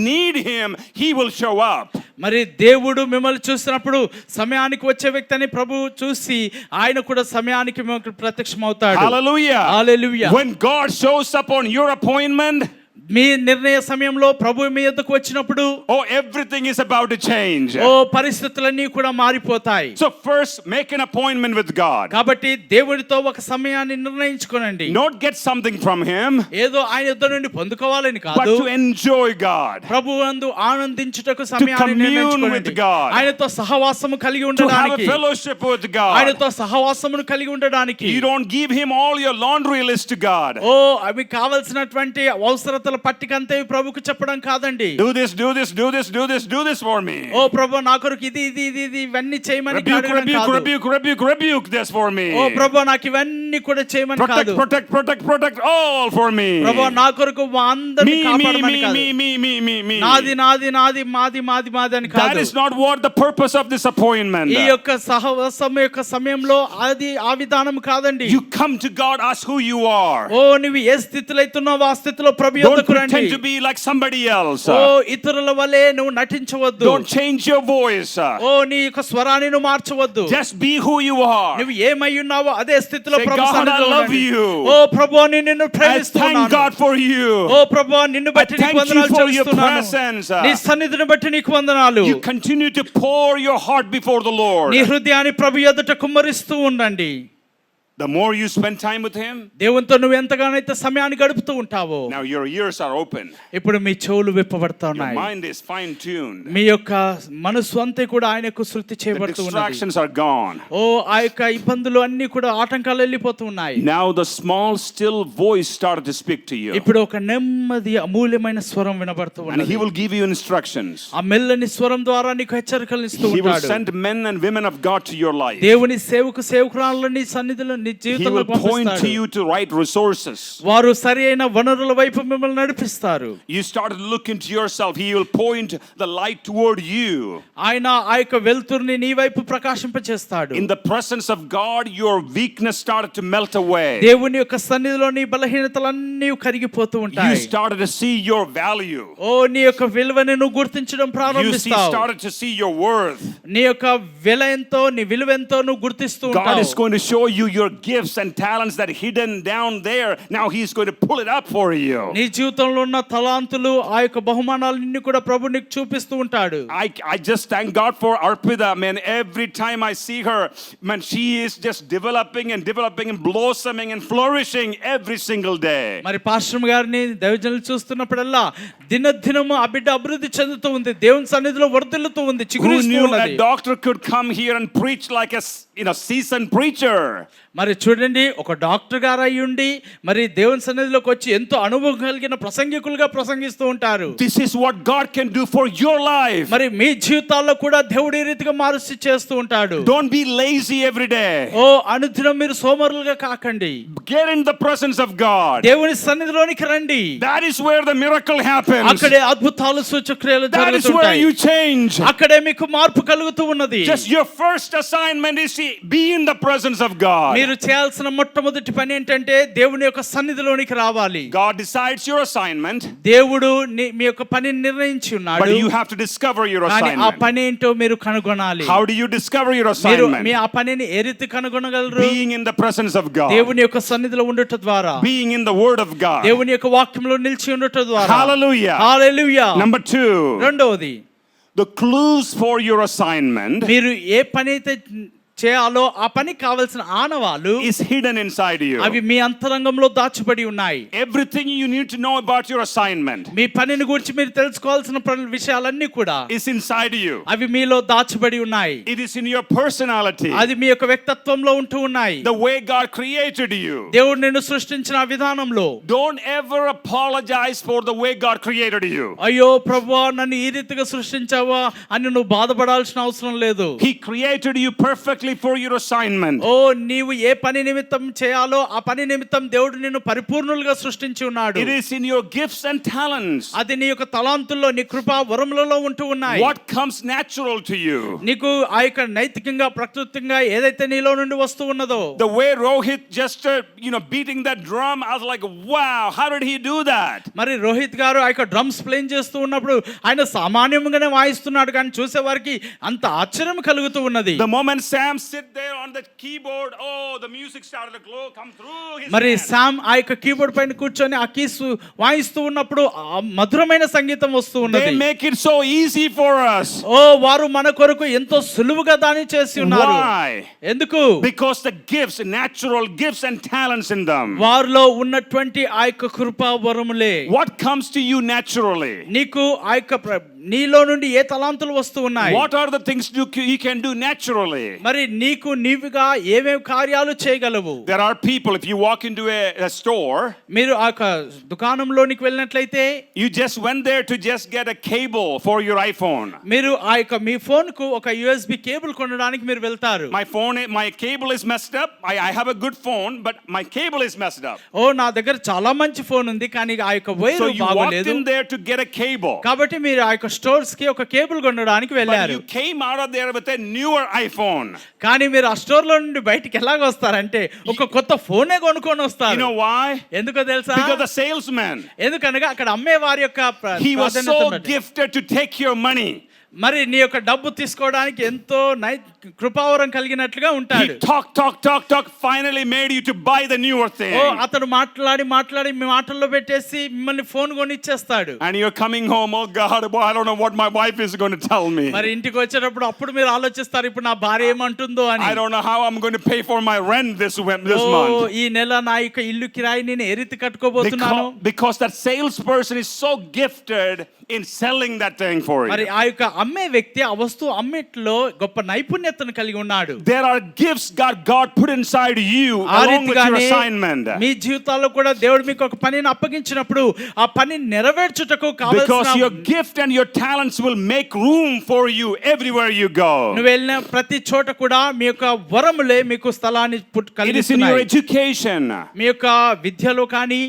S1: need him, he will show up.
S2: మరి దేవుడు మిమ్మల్ని చూసినప్పుడు సమయానికి వచ్చే వ్యక్తిని ప్రభు చూసి ఆయన కూడా సమయానికి మీకు ప్రత్యక్షమవుతాడు.
S1: Hallelujah.
S2: Hallelujah.
S1: When God shows up on your appointment,
S2: మీ నిర్ణయ సమయంలో ప్రభు మీ యొద్దకు వచ్చినప్పుడు
S1: oh, everything is about to change.
S2: ఓ పరిస్థితులన్నీ కూడా మారిపోతాయి.
S1: So first make an appointment with God.
S2: కాబట్టి దేవుడితో ఒక సమయాన్ని నిర్ణయించుకోనండి.
S1: Not get something from him,
S2: ఏదో ఆయన యొద్ద నుండి పొందుకోవాలని
S1: but
S2: కాదు,
S1: to enjoy God.
S2: ప్రభువందు ఆనందించుటకు సమయాన్ని
S1: commune
S2: నిర్ణయించుకోనండి.
S1: with God.
S2: ఆయనతో సహవాసము కలిగి
S1: To have a
S2: ఉండడానికి,
S1: fellowship with God.
S2: ఆయనతో సహవాసమును కలిగి ఉండడానికి.
S1: You don't give him all your laundry list to God.
S2: ఓ అవి కావాల్సినటువంటి అవసరతల పట్టిక అంతే ప్రభుకు చెప్పడం కాదండి.
S1: Do this, do this, do this, do this, do this for me.
S2: ఓ ప్రభు నా కొరకు ఇది ఇది ఇది ఇది ఇవన్నీ చేయమని
S1: Rebuke,
S2: అడగడం
S1: rebuke,
S2: కాదు.
S1: rebuke, rebuke, rebuke this for me.
S2: ఓ ప్రభు నాకు ఇవన్నీ కూడా చేయమని
S1: Protect,
S2: కాదు.
S1: protect, protect, protect all for me.
S2: ప్రభు నా కొరకు అందరిని
S1: Me, me,
S2: కాపాడమని
S1: me,
S2: కాదు.
S1: me, me, me, me, me.
S2: నాది నాది నాది మాది మాది మాది అని
S1: That
S2: కాదు.
S1: is not what the purpose of this appointment.
S2: ఈ యొక్క సహవాసం యొక్క సమయంలో అది ఆ విధానం కాదండి.
S1: You come to God, ask who you are.
S2: ఓ నువ్వు ఏ స్థితిలో అవుతున్నావో ఆ స్థితిలో ప్రభు
S1: Don't
S2: యొద్దకు రండి.
S1: pretend to be like somebody else.
S2: ఓ ఇతరుల వలె నువ్వు నటించవద్దు.
S1: Don't change your voice.
S2: ఓ నీ యొక్క స్వరాన్ని నువ్వు మార్చవద్దు.
S1: Just be who you are.
S2: నువ్వు ఏమై ఉన్నావో అదే స్థితిలో
S1: Say,
S2: ప్రభు
S1: God, I
S2: సన్నిధిలో
S1: love
S2: ఉండండి.
S1: you.
S2: ఓ ప్రభువా నిన్ను
S1: I thank
S2: ప్రేమిస్తున్నాను.
S1: God for you.
S2: ఓ ప్రభువా నిన్ను బట్టి
S1: I
S2: నీకు
S1: thank you
S2: వందనాలు
S1: for your
S2: చెల్లిస్తున్నాను.
S1: presence.
S2: నీ సన్నిధిని బట్టి నీకు వందనాలు.
S1: You continue to pour your heart before the Lord.
S2: నీ హృదయాన్ని ప్రభు ఎదుట కుమ్మరిస్తూ ఉండండి.
S1: The more you spend time with him,
S2: దేవునితో నువ్వు ఎంతగానైతే సమయాన్ని గడుపుతూ ఉంటావో
S1: now your ears are open.
S2: ఇప్పుడు మీ చెవులు విప్పబడతా
S1: Your
S2: ఉన్నాయి.
S1: mind is fine tuned.
S2: మీ యొక్క మనసు అంతా కూడా ఆయనకు శృతి
S1: The
S2: చేయబడుతూ ఉన్నది.
S1: distractions are gone.
S2: ఓ ఆ యొక్క ఇబ్బందులు అన్ని కూడా ఆటంకాలు వెళ్ళిపోతూ ఉన్నాయి.
S1: Now the small still voice started to speak to you.
S2: ఇప్పుడు ఒక నెమ్మది అమూల్యమైన స్వరం వినబడుతూ
S1: And
S2: ఉన్నది.
S1: he will give you instructions.
S2: ఆ మెల్లని స్వరం ద్వారా నీకు హెచ్చరికలు ఇస్తూ
S1: He will
S2: ఉంటాడు.
S1: send men and women of God to your life.
S2: దేవుని సేవకురాళ్ళని నీ సన్నిధిలో నీ
S1: He
S2: జీవితంలో
S1: will point to
S2: పంపిస్తాడు.
S1: you to right resources.
S2: వారు సరి అయిన వనరుల వైపు మిమ్మల్ని నడిపిస్తారు.
S1: You start to look into yourself. He will point the light toward you.
S2: ఆయన ఆ యొక్క వెలుతురుని నీ వైపు ప్రకాశింపచేస్తాడు.
S1: In the presence of God, your weakness started to melt away.
S2: దేవుని యొక్క సన్నిధిలో నీ బలహీనతలన్నీ కరిగిపోతూ
S1: You
S2: ఉంటాయి.
S1: started to see your value.
S2: ఓ నీ యొక్క విలువని నువ్వు గుర్తించడం
S1: You
S2: ప్రారంభిస్తావు.
S1: started to see your worth.
S2: నీ యొక్క విల ఎంతో నీ విలువ ఎంతో నువ్వు గుర్తిస్తూ
S1: God
S2: ఉంటావు.
S1: is going to show you your gifts and talents that are hidden down there. Now He's going to pull it up for you.
S2: నీ జీవితంలో ఉన్న తలాంతులు ఆ యొక్క బహుమానాలన్నీ కూడా ప్రభు నీకు చూపిస్తూ ఉంటాడు.
S1: I just thank God for Arpita, man. Every time I see her, man, she is just developing and blossoming and flourishing every single day.
S2: మరి పాస్టర్ గారిని దైవజనులు చూస్తున్నప్పుడల్లా దినదినము ఆ బిడ్డ అభివృద్ధి చెందుతూ ఉంది. దేవుని సన్నిధిలో వర్ధిల్లుతూ ఉంది,
S1: Who
S2: చిగురిస్తూ
S1: knew a
S2: ఉన్నది.
S1: doctor could come here and preach like a seasoned preacher?
S2: మరి చూడండి, ఒక డాక్టర్ గారు అయ్యుండి మరి దేవుని సన్నిధిలోకి వచ్చి ఎంతో అనుభవం కలిగిన ప్రసంగికులుగా ప్రసంగిస్తూ ఉంటారు.
S1: This is what God can do for your life.
S2: మరి మీ జీవితాల్లో కూడా దేవుడు ఈ రీతిగా మారుసి చేస్తూ ఉంటాడు.
S1: Don't be lazy every day.
S2: ఓ అనుదినం మీరు సోమరులుగా కాకండి.
S1: Get in the presence of God.
S2: దేవుని సన్నిధిలోనికి రండి.
S1: That is where the miracle happens.
S2: అక్కడే అద్భుతాలు సూచక్రియలు
S1: That is where
S2: జరుగుతుంటాయి.
S1: you change.
S2: అక్కడే మీకు మార్పు కలుగుతూ ఉన్నది.
S1: Just your first assignment is to be in the presence of God.
S2: మీరు చేయాల్సిన మొట్టమొదటి పని ఏంటంటే దేవుని యొక్క సన్నిధిలోనికి రావాలి.
S1: God decides your assignment.
S2: దేవుడు మీ యొక్క పనిని నిర్ణయించి ఉన్నాడు.
S1: But you have to discover your
S2: కానీ ఆ
S1: assignment.
S2: పని ఏంటో మీరు కనుగొనాలి.
S1: How do you discover your
S2: మీరు
S1: assignment?
S2: మీ ఆ పనిని ఏ రీతి కనుగొనగలరు?
S1: Being in the presence of God.
S2: దేవుని యొక్క సన్నిధిలో ఉండుట ద్వారా,
S1: Being in the word of God.
S2: దేవుని యొక్క వాక్యంలో నిలిచి ఉండుట ద్వారా.
S1: Hallelujah.
S2: హల్లెలూయా.
S1: Number 2.
S2: రెండవది,
S1: The clues for your assignment
S2: మీరు ఏ పని అయితే చేయాలో ఆ పని కావాల్సిన ఆనవాలు
S1: is hidden inside you.
S2: అవి మీ అంతరంగంలో దాచబడి ఉన్నాయి.
S1: Everything you need to know about your assignment
S2: మీ పనిని గురించి మీరు తెలుసుకోవాల్సిన విషయాలన్నీ కూడా
S1: is inside you.
S2: అవి మీలో దాచబడి ఉన్నాయి.
S1: It is in your personality.
S2: అది మీ యొక్క వ్యక్తిత్వంలో ఉంటూ ఉన్నాయి.
S1: The way God created you.
S2: దేవుడు నిన్ను సృష్టించిన విధానంలో.
S1: Don't ever apologize for the way God created you.
S2: అయ్యో ప్రభువా నన్ను ఈ రీతిగా సృష్టించావా అని నువ్వు బాధపడాల్సిన అవసరం లేదు.
S1: He created you perfectly exactly for your assignment.
S2: ఓ నీవు ఏ పని నిమిత్తం చేయాలో ఆ పని నిమిత్తం దేవుడు నిన్ను పరిపూర్ణులుగా సృష్టించి ఉన్నాడు.
S1: It is in your gifts and talents.
S2: అది నీ యొక్క తలాంతుల్లో నీ కృపా వరములలో ఉంటూ ఉన్నాయి.
S1: What comes natural to you?
S2: నీకు ఆ యొక్క నైతికంగా ప్రకృతికంగా ఏదైతే నీలో నుండి వస్తూ ఉన్నదో.
S1: The way Rohit just beating that drum, I was like, wow, how did he do that?
S2: మరి రోహిత్ గారు ఆ యొక్క డ్రమ్స్ ప్లేయింగ్ చేస్తూ ఉన్నప్పుడు ఆయన సామాన్యంగానే వాయిస్తున్నాడు, కానీ చూసే వారికి అంత ఆశ్చర్యం కలుగుతూ ఉన్నది.
S1: The moment Sam sit there on the keyboard, oh, the music started to glow, come through his
S2: మరి
S1: hand.
S2: శామ్ ఆ యొక్క కీబోర్డ్ పైన కూర్చొని ఆ కీస్ వాయిస్తూ ఉన్నప్పుడు ఆ మధురమైన సంగీతం వస్తూ ఉన్నది.
S1: They make it so easy for us.
S2: ఓ వారు మన కొరకు ఎంతో సులువుగా దాన్ని చేసి ఉన్నారు.
S1: Why?
S2: ఎందుకు?
S1: Because the gifts, natural gifts and talents in them.
S2: వారిలో ఉన్నటువంటి ఆ యొక్క కృపా వరములే.
S1: What comes to you naturally?
S2: నీకు ఆ యొక్క నీలో నుండి ఏ తలాంతులు వస్తూ ఉన్నాయి?
S1: What are the things you can do naturally?
S2: మరి నీవుగా ఏమేం కార్యాలు చేయగలవు?
S1: There are people, if you walk into a store,
S2: మీరు ఆ దుకాణంలోనికి వెళ్ళినట్లయితే
S1: you just went there to just get a cable for your iPhone.
S2: మీరు ఆ యొక్క మీ ఫోన్ కు ఒక USB కేబుల్ కొనడానికి మీరు వెళ్తారు.
S1: My cable is messed up. I have a good phone, but my cable is messed up.
S2: ఓ నా దగ్గర చాలా మంచి ఫోన్ ఉంది, కానీ ఆ యొక్క వైర్
S1: So you walked
S2: బాగోలేదు.
S1: in there to get a cable.
S2: కాబట్టి మీరు ఆ యొక్క స్టోర్స్ కి ఒక కేబుల్ కొనడానికి
S1: But
S2: వెళ్ళారు.
S1: you came out of there with a newer iPhone.
S2: కానీ మీరు ఆ స్టోర్ లో నుండి బయటికి ఎలాగ వస్తారంటే ఒక కొత్త ఫోనే కొనుక్కొని
S1: You
S2: వస్తారు.
S1: know why?
S2: ఎందుకో తెలుసా?
S1: Because the salesman,
S2: ఎందుకనగా అక్కడ అమ్మే వారి యొక్క
S1: he was so gifted to take your money.
S2: మరి నీ యొక్క డబ్బు తీసుకోవడానికి ఎంతో కృపావరం కలిగినట్లుగా ఉంటాడు.
S1: He talk finally made you to buy the newer thing.
S2: ఓ అతను మాట్లాడి మీ మాటల్లో పెట్టేసి మిమ్మల్ని phone కొనిచ్చేస్తాడు.
S1: And you're coming home, oh God, boy, I don't know what my wife is going to tell me.
S2: మరి ఇంటికి వచ్చేటప్పుడు అప్పుడు మీరు ఆలోచిస్తారు, ఇప్పుడు నా భార్య ఏమంటుందో అని.
S1: I don't know how I'm going to pay for my rent this month.
S2: ఈ నెల నా యొక్క ఇల్లు కిరాయి నేను ఏ రీతి కట్టుకోబోతున్నాను?
S1: Because that salesperson is so gifted in selling that thing for you.
S2: మరి ఆ యొక్క అమ్మే వ్యక్తి ఆ వస్తువు అమ్మేట్లో గొప్ప నైపుణ్యతను కలిగి ఉన్నాడు.
S1: There are gifts God put inside you along with your assignment.
S2: మీ జీవితాల్లో కూడా దేవుడు మీకు ఒక పనిని అప్పగించినప్పుడు ఆ పని నెరవేర్చుటకు కావాల్సిన
S1: Because your gift and your talents will make room for you everywhere you go.
S2: నువ్వు వెళ్ళిన ప్రతి చోట కూడా మీ యొక్క వరములే మీకు స్థలాన్ని
S1: It is in your education.
S2: మీ యొక్క విద్యలో కానీ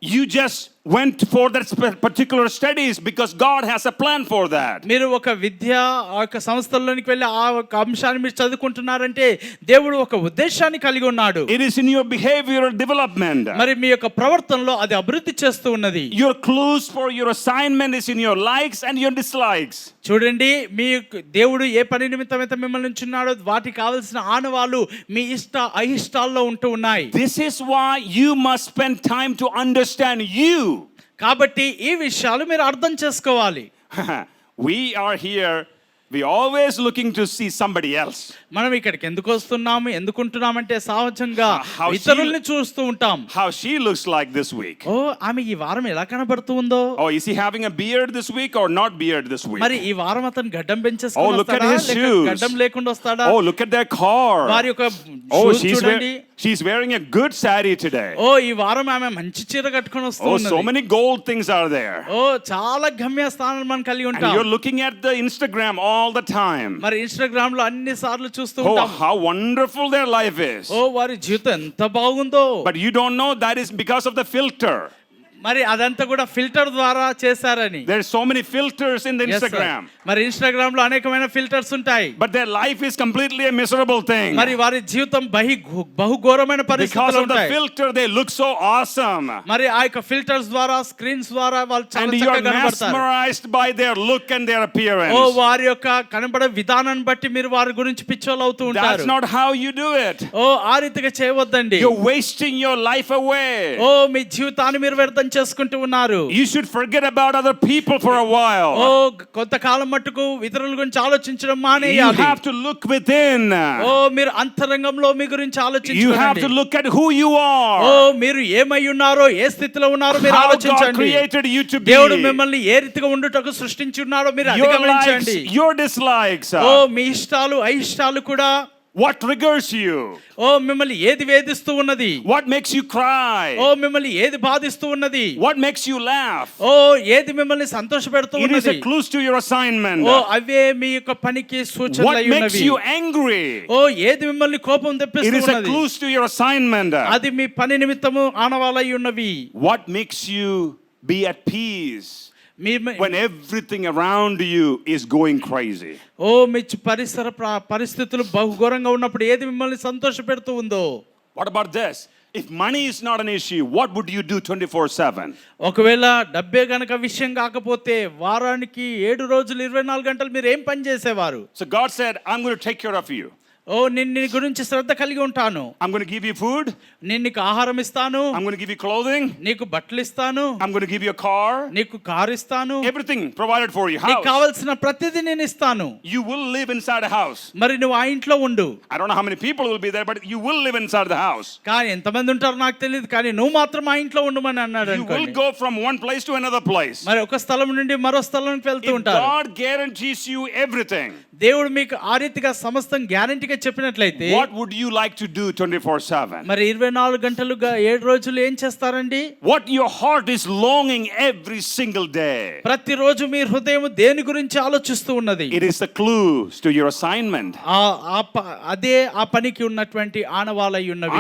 S1: you just went for that particular studies because God has a plan for that.
S2: మీరు ఒక విద్య ఆ యొక్క సంస్థల్లోనికి వెళ్ళి ఆ ఒక అంశాన్ని మీరు చదువుకుంటున్నారంటే దేవుడు ఒక ఉద్దేశాన్ని కలిగి ఉన్నాడు.
S1: It is in your behavioral development.
S2: మరి మీ యొక్క ప్రవర్తనలో అది అభివృద్ధి చేస్తూ ఉన్నది.
S1: Your clues for your assignment is in your likes and your dislikes.
S2: చూడండి, మీ దేవుడు ఏ పని నిమిత్తం అయితే మిమ్మల్ని ఉంచున్నాడో వాటికి కావాల్సిన ఆనవాళ్ళు మీ అయిష్టాల్లో ఉంటూ ఉన్నాయి.
S1: This is why you must spend time to understand you.
S2: కాబట్టి ఈ విషయాలు మీరు అర్థం చేసుకోవాలి.
S1: We are here, we always looking to see somebody else.
S2: మనం ఇక్కడికి ఎందుకు వస్తున్నాము, ఎందుకుంటున్నామంటే సహజంగా ఇతరుల్ని చూస్తూ ఉంటాం.
S1: How she looks like this week.
S2: ఓ ఆమె ఈ వారం ఎలా కనబడుతూ ఉందో.
S1: Oh, is he having a beard this week or not beard this week?
S2: మరి ఈ వారం అతను గడ్డం పెంచేసుకొని
S1: look at his
S2: వస్తాడా,
S1: shoes.
S2: గడ్డం లేకుండా వస్తాడా?
S1: Oh, look at their car.
S2: వారి యొక్క
S1: Oh,
S2: షూస్ చూడండి.
S1: she's wearing a good saree today.
S2: ఓ ఈ వారం ఆమె మంచి చీర కట్టుకొని వస్తూ
S1: Oh,
S2: ఉన్నది.
S1: so many gold things are there.
S2: ఓ చాలా గమ్య స్థానాలు మనం కలిగి
S1: And
S2: ఉంటాం.
S1: you're looking at the Instagram all the time.
S2: మరి ఇన్స్టాగ్రామ్ లో అన్ని సార్లు చూస్తూ
S1: Oh,
S2: ఉంటాం.
S1: how wonderful their life is.
S2: ఓ వారి జీవితం ఎంత బాగుందో.
S1: But you don't know that is because of the filter.
S2: మరి అదంతా కూడా ఫిల్టర్ ద్వారా చేశారని.
S1: There's so many filters in the
S2: Yes, sir.
S1: Instagram.
S2: మరి ఇన్స్టాగ్రామ్ లో అనేకమైన ఫిల్టర్స్ ఉంటాయి.
S1: But their life is completely a miserable thing.
S2: మరి వారి జీవితం బహుఘోరమైన
S1: Because
S2: పరిస్థితుల్లో
S1: of the
S2: ఉంటాయి.
S1: filter they look so awesome.
S2: మరి ఆ యొక్క ఫిల్టర్స్ ద్వారా స్క్రీన్స్ ద్వారా వాళ్ళు చాలా
S1: And you are
S2: చక్కగా కనబడతారు.
S1: mesmerized by their look and their appearance.
S2: ఓ వారి యొక్క కనబడే విధానాన్ని బట్టి మీరు వారి గురించి పిచ్చోలు అవుతూ ఉంటారు.
S1: That's not how you do it.
S2: ఓ ఆ రీతిగా చేయవద్దండి.
S1: You're wasting your life away.
S2: ఓ మీ జీవితాన్ని మీరు వ్యర్థం చేసుకుంటూ ఉన్నారు.
S1: You should forget about other people for a while.
S2: ఓ కొంతకాలం మట్టుకు ఇతరుల గురించి ఆలోచించడం
S1: You
S2: మానేయాలి.
S1: have to look within.
S2: ఓ మీరు అంతరంగంలో మీ గురించి
S1: You have
S2: ఆలోచించండి.
S1: to look at who you are.
S2: ఓ మీరు ఏమై ఉన్నారో, ఏ స్థితిలో ఉన్నారో మీరు
S1: How God
S2: ఆలోచించండి.
S1: created you to be.
S2: దేవుడు మిమ్మల్ని ఏ రీతిగా ఉండుటకు సృష్టించి ఉన్నాడో మీరు
S1: Your likes,
S2: అధిగమించండి.
S1: your dislikes.
S2: ఓ మీ ఇష్టాలు అయిష్టాలు కూడా
S1: What triggers you?
S2: ఓ మిమ్మల్ని ఏది వేధిస్తూ ఉన్నది?
S1: What makes you cry?
S2: ఓ మిమ్మల్ని ఏది బాధిస్తూ ఉన్నది?
S1: What makes you laugh?
S2: ఓ ఏది మిమ్మల్ని సంతోషపెడుతూ
S1: It is
S2: ఉన్నది?
S1: a clue to your assignment.
S2: ఓ అవే మీ యొక్క పనికి సూచనలు
S1: What
S2: అయి
S1: makes
S2: ఉన్నవి.
S1: you angry?
S2: ఓ ఏది మిమ్మల్ని కోపం
S1: It
S2: తెప్పిస్తూ
S1: is a
S2: ఉన్నది?
S1: clue to your assignment.
S2: అది మీ పని నిమిత్తము ఆనవాలై ఉన్నవి.
S1: What makes you be at peace
S2: me
S1: when everything around you is going crazy?
S2: ఓ మీ పరిస్థితులు బహుఘోరంగా ఉన్నప్పుడు ఏది మిమ్మల్ని సంతోషపెడుతూ ఉందో?
S1: What about this? If money is not an issue, what would you do 24/7?
S2: ఒకవేళ డబ్బే గనక విషయం కాకపోతే వారానికి 7 రోజులు 24 గంటలు మీరు ఏం పని చేసేవారు?
S1: So God said, I'm going to take care of you.
S2: ఓ నేను నీ గురించి శ్రద్ధ కలిగి ఉంటాను.
S1: I'm going to give you food.
S2: నేను నీకు ఆహారం ఇస్తాను.
S1: I'm going to give you clothing.
S2: నీకు బట్టలు ఇస్తాను.
S1: I'm going to give you a car.
S2: నీకు కారు ఇస్తాను.
S1: Everything provided for you.
S2: నీకు
S1: House.
S2: కావాల్సిన ప్రతిదీ నేను ఇస్తాను.
S1: You will live inside a house.
S2: మరి నువ్వు ఆ ఇంట్లో ఉండు.
S1: I don't know how many people will be there, but you will live inside the house.
S2: కానీ ఎంతమంది ఉంటారో నాకు తెలియదు, కానీ నువ్వు మాత్రం ఆ ఇంట్లో ఉండమని అన్నాడు
S1: You will
S2: అనుకోండి.
S1: go from one place to another place.
S2: మరి ఒక స్థలం నుండి మరో స్థలానికి వెళ్తూ
S1: If
S2: ఉంటారు.
S1: God guarantees you everything,
S2: దేవుడు మీకు ఆ రీతిగా సమస్తం గ్యారెంటీగా చెప్పినట్లయితే
S1: what would you like to do 24/7?
S2: మరి 24 గంటలుగా 7 రోజులు ఏం చేస్తారండి?
S1: What your heart is longing every single day.
S2: ప్రతిరోజు మీ హృదయం దేని గురించి ఆలోచిస్తూ ఉన్నది?
S1: It is the clues to your assignment.
S2: అదే ఆ పనికి ఉన్నటువంటి ఆనవాలై ఉన్నవి.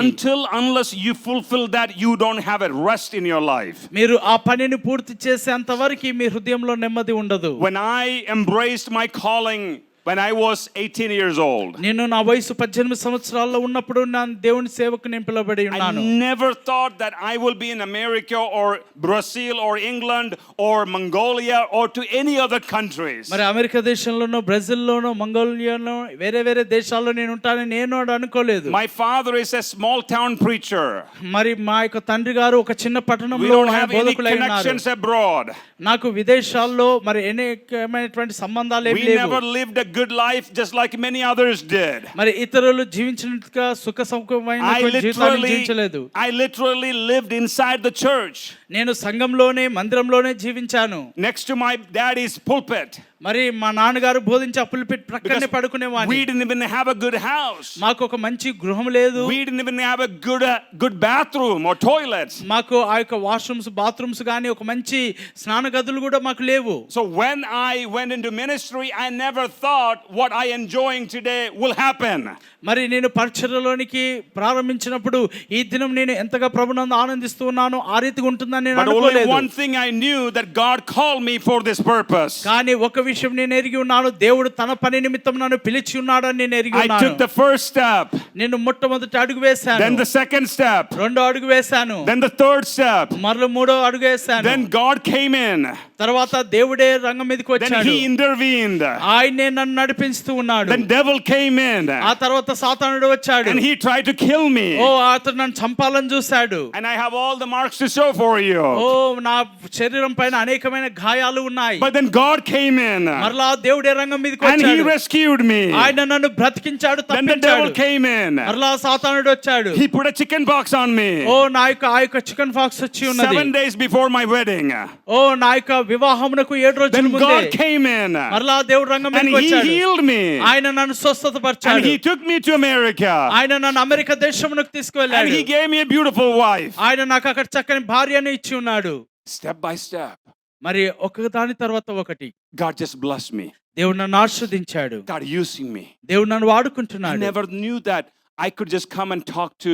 S1: Unless you fulfill that, you don't have a rest in your life.
S2: మీరు ఆ పనిని పూర్తి చేసేంత వరకు మీ హృదయంలో నెమ్మది ఉండదు.
S1: When I embraced my calling when I was 18 years old,
S2: నేను నా వయసు 18 సంవత్సరాల్లో ఉన్నప్పుడు నా దేవుని సేవకు నేను పిలువబడి
S1: I
S2: ఉన్నాను.
S1: never thought that I will be in America or Brazil or England or Mongolia or to any other countries.
S2: మరి అమెరికా దేశంలోనో బ్రెజిల్లోనో మంగోలియాలో వేరే వేరే దేశాల్లో నేను ఉంటానని నేను అనుకోలేదు.
S1: My father is a small town preacher.
S2: మరి మా యొక్క తండ్రి గారు ఒక చిన్న
S1: We
S2: పట్టణంలో
S1: don't have any
S2: బోధకులై ఉన్నారు.
S1: connections abroad.
S2: నాకు విదేశాల్లో మరి అనేకమైనటువంటి సంబంధాలు ఏమీ
S1: We
S2: లేవు.
S1: never lived a good life just like many others did.
S2: మరి ఇతరులు జీవించినట్టుగా సుఖ సౌఖ్యమైనటువంటి జీవితాన్ని జీవించలేదు.
S1: I literally lived inside the church.
S2: నేను సంఘంలోనే మందిరంలోనే జీవించాను.
S1: Next to my daddy's pulpit.
S2: మరి మా నాన్నగారు బోధించే పుల్పిట్ ప్రక్కనే
S1: We
S2: పడుకునేవాడిని.
S1: didn't even have a good house.
S2: మాకు ఒక మంచి గృహం లేదు.
S1: We didn't even have a good bathroom or toilets.
S2: మాకు ఆ యొక్క వాష్రూమ్స్ బాత్రూమ్స్ గానీ ఒక మంచి స్నాన గదులు కూడా మాకు లేవు.
S1: So when I went into ministry, I never thought what I enjoying today will happen.
S2: మరి నేను పరిచర్యలోనికి ప్రారంభించినప్పుడు ఈ దినం నేను ఎంతగా ప్రభునందు ఆనందిస్తూ ఉన్నానో ఆ రీతిగా ఉంటుందని నేను
S1: But only
S2: అనుకోలేదు.
S1: one thing I knew, that God called me for this purpose.
S2: కానీ ఒక విషయం నేను ఎరిగి ఉన్నాను, దేవుడు తన పని నిమిత్తం నన్ను పిలిచి ఉన్నాడని నేను ఎరిగి
S1: I
S2: ఉన్నాను.
S1: took the first step.
S2: నేను మొట్టమొదటి అడుగు వేశాను.
S1: Then the second step.
S2: రెండో అడుగు వేశాను.
S1: Then the third step.
S2: మరల మూడో అడుగు వేశాను.
S1: Then God came in.
S2: తర్వాత దేవుడే రంగం మీదకి
S1: Then
S2: వచ్చాడు.
S1: he intervened.
S2: ఆయనే నన్ను నడిపిస్తూ ఉన్నాడు.
S1: Then devil came in.
S2: ఆ తర్వాత సాతానుడు వచ్చాడు.
S1: And he tried to kill me.
S2: ఓ అతను నన్ను చంపాలని చూశాడు.
S1: And I have all the marks to show for you.
S2: ఓ నా శరీరం పైన అనేకమైన గాయాలు ఉన్నాయి.
S1: But then God came in.
S2: మరలా దేవుడే రంగం మీదకి
S1: And he
S2: వచ్చాడు.
S1: rescued me.
S2: ఆయన నన్ను బ్రతికించాడు,
S1: Then the devil
S2: తప్పించాడు.
S1: came in.
S2: మరలా సాతానుడు వచ్చాడు.
S1: He put a chicken pox on me.
S2: ఓ నా యొక్క చికెన్ ఫాక్స్ వచ్చి ఉన్నది.
S1: 7 days before my wedding.
S2: ఓ నా యొక్క వివాహమునకు 7 రోజుల
S1: Then
S2: ముందే
S1: God came in.
S2: మరలా దేవుడు రంగం
S1: And
S2: మీదకి
S1: he
S2: వచ్చాడు.
S1: healed me.
S2: ఆయన నన్ను స్వస్థతపరిచాడు.
S1: And he took me to America.
S2: ఆయన నన్ను అమెరికా దేశమునకు
S1: And
S2: తీసుకువెళ్ళాడు.
S1: he gave me a beautiful wife.
S2: ఆయన నాకు అక్కడ చక్కని భార్యను ఇచ్చి ఉన్నాడు.
S1: Step by step,
S2: మరి ఒకదాని తర్వాత ఒకటి
S1: God just blessed me.
S2: దేవుడు నన్ను ఆశీర్వదించాడు.
S1: God using me.
S2: దేవుడు నన్ను
S1: I
S2: వాడుకుంటున్నాడు.
S1: never knew that I could just come and talk to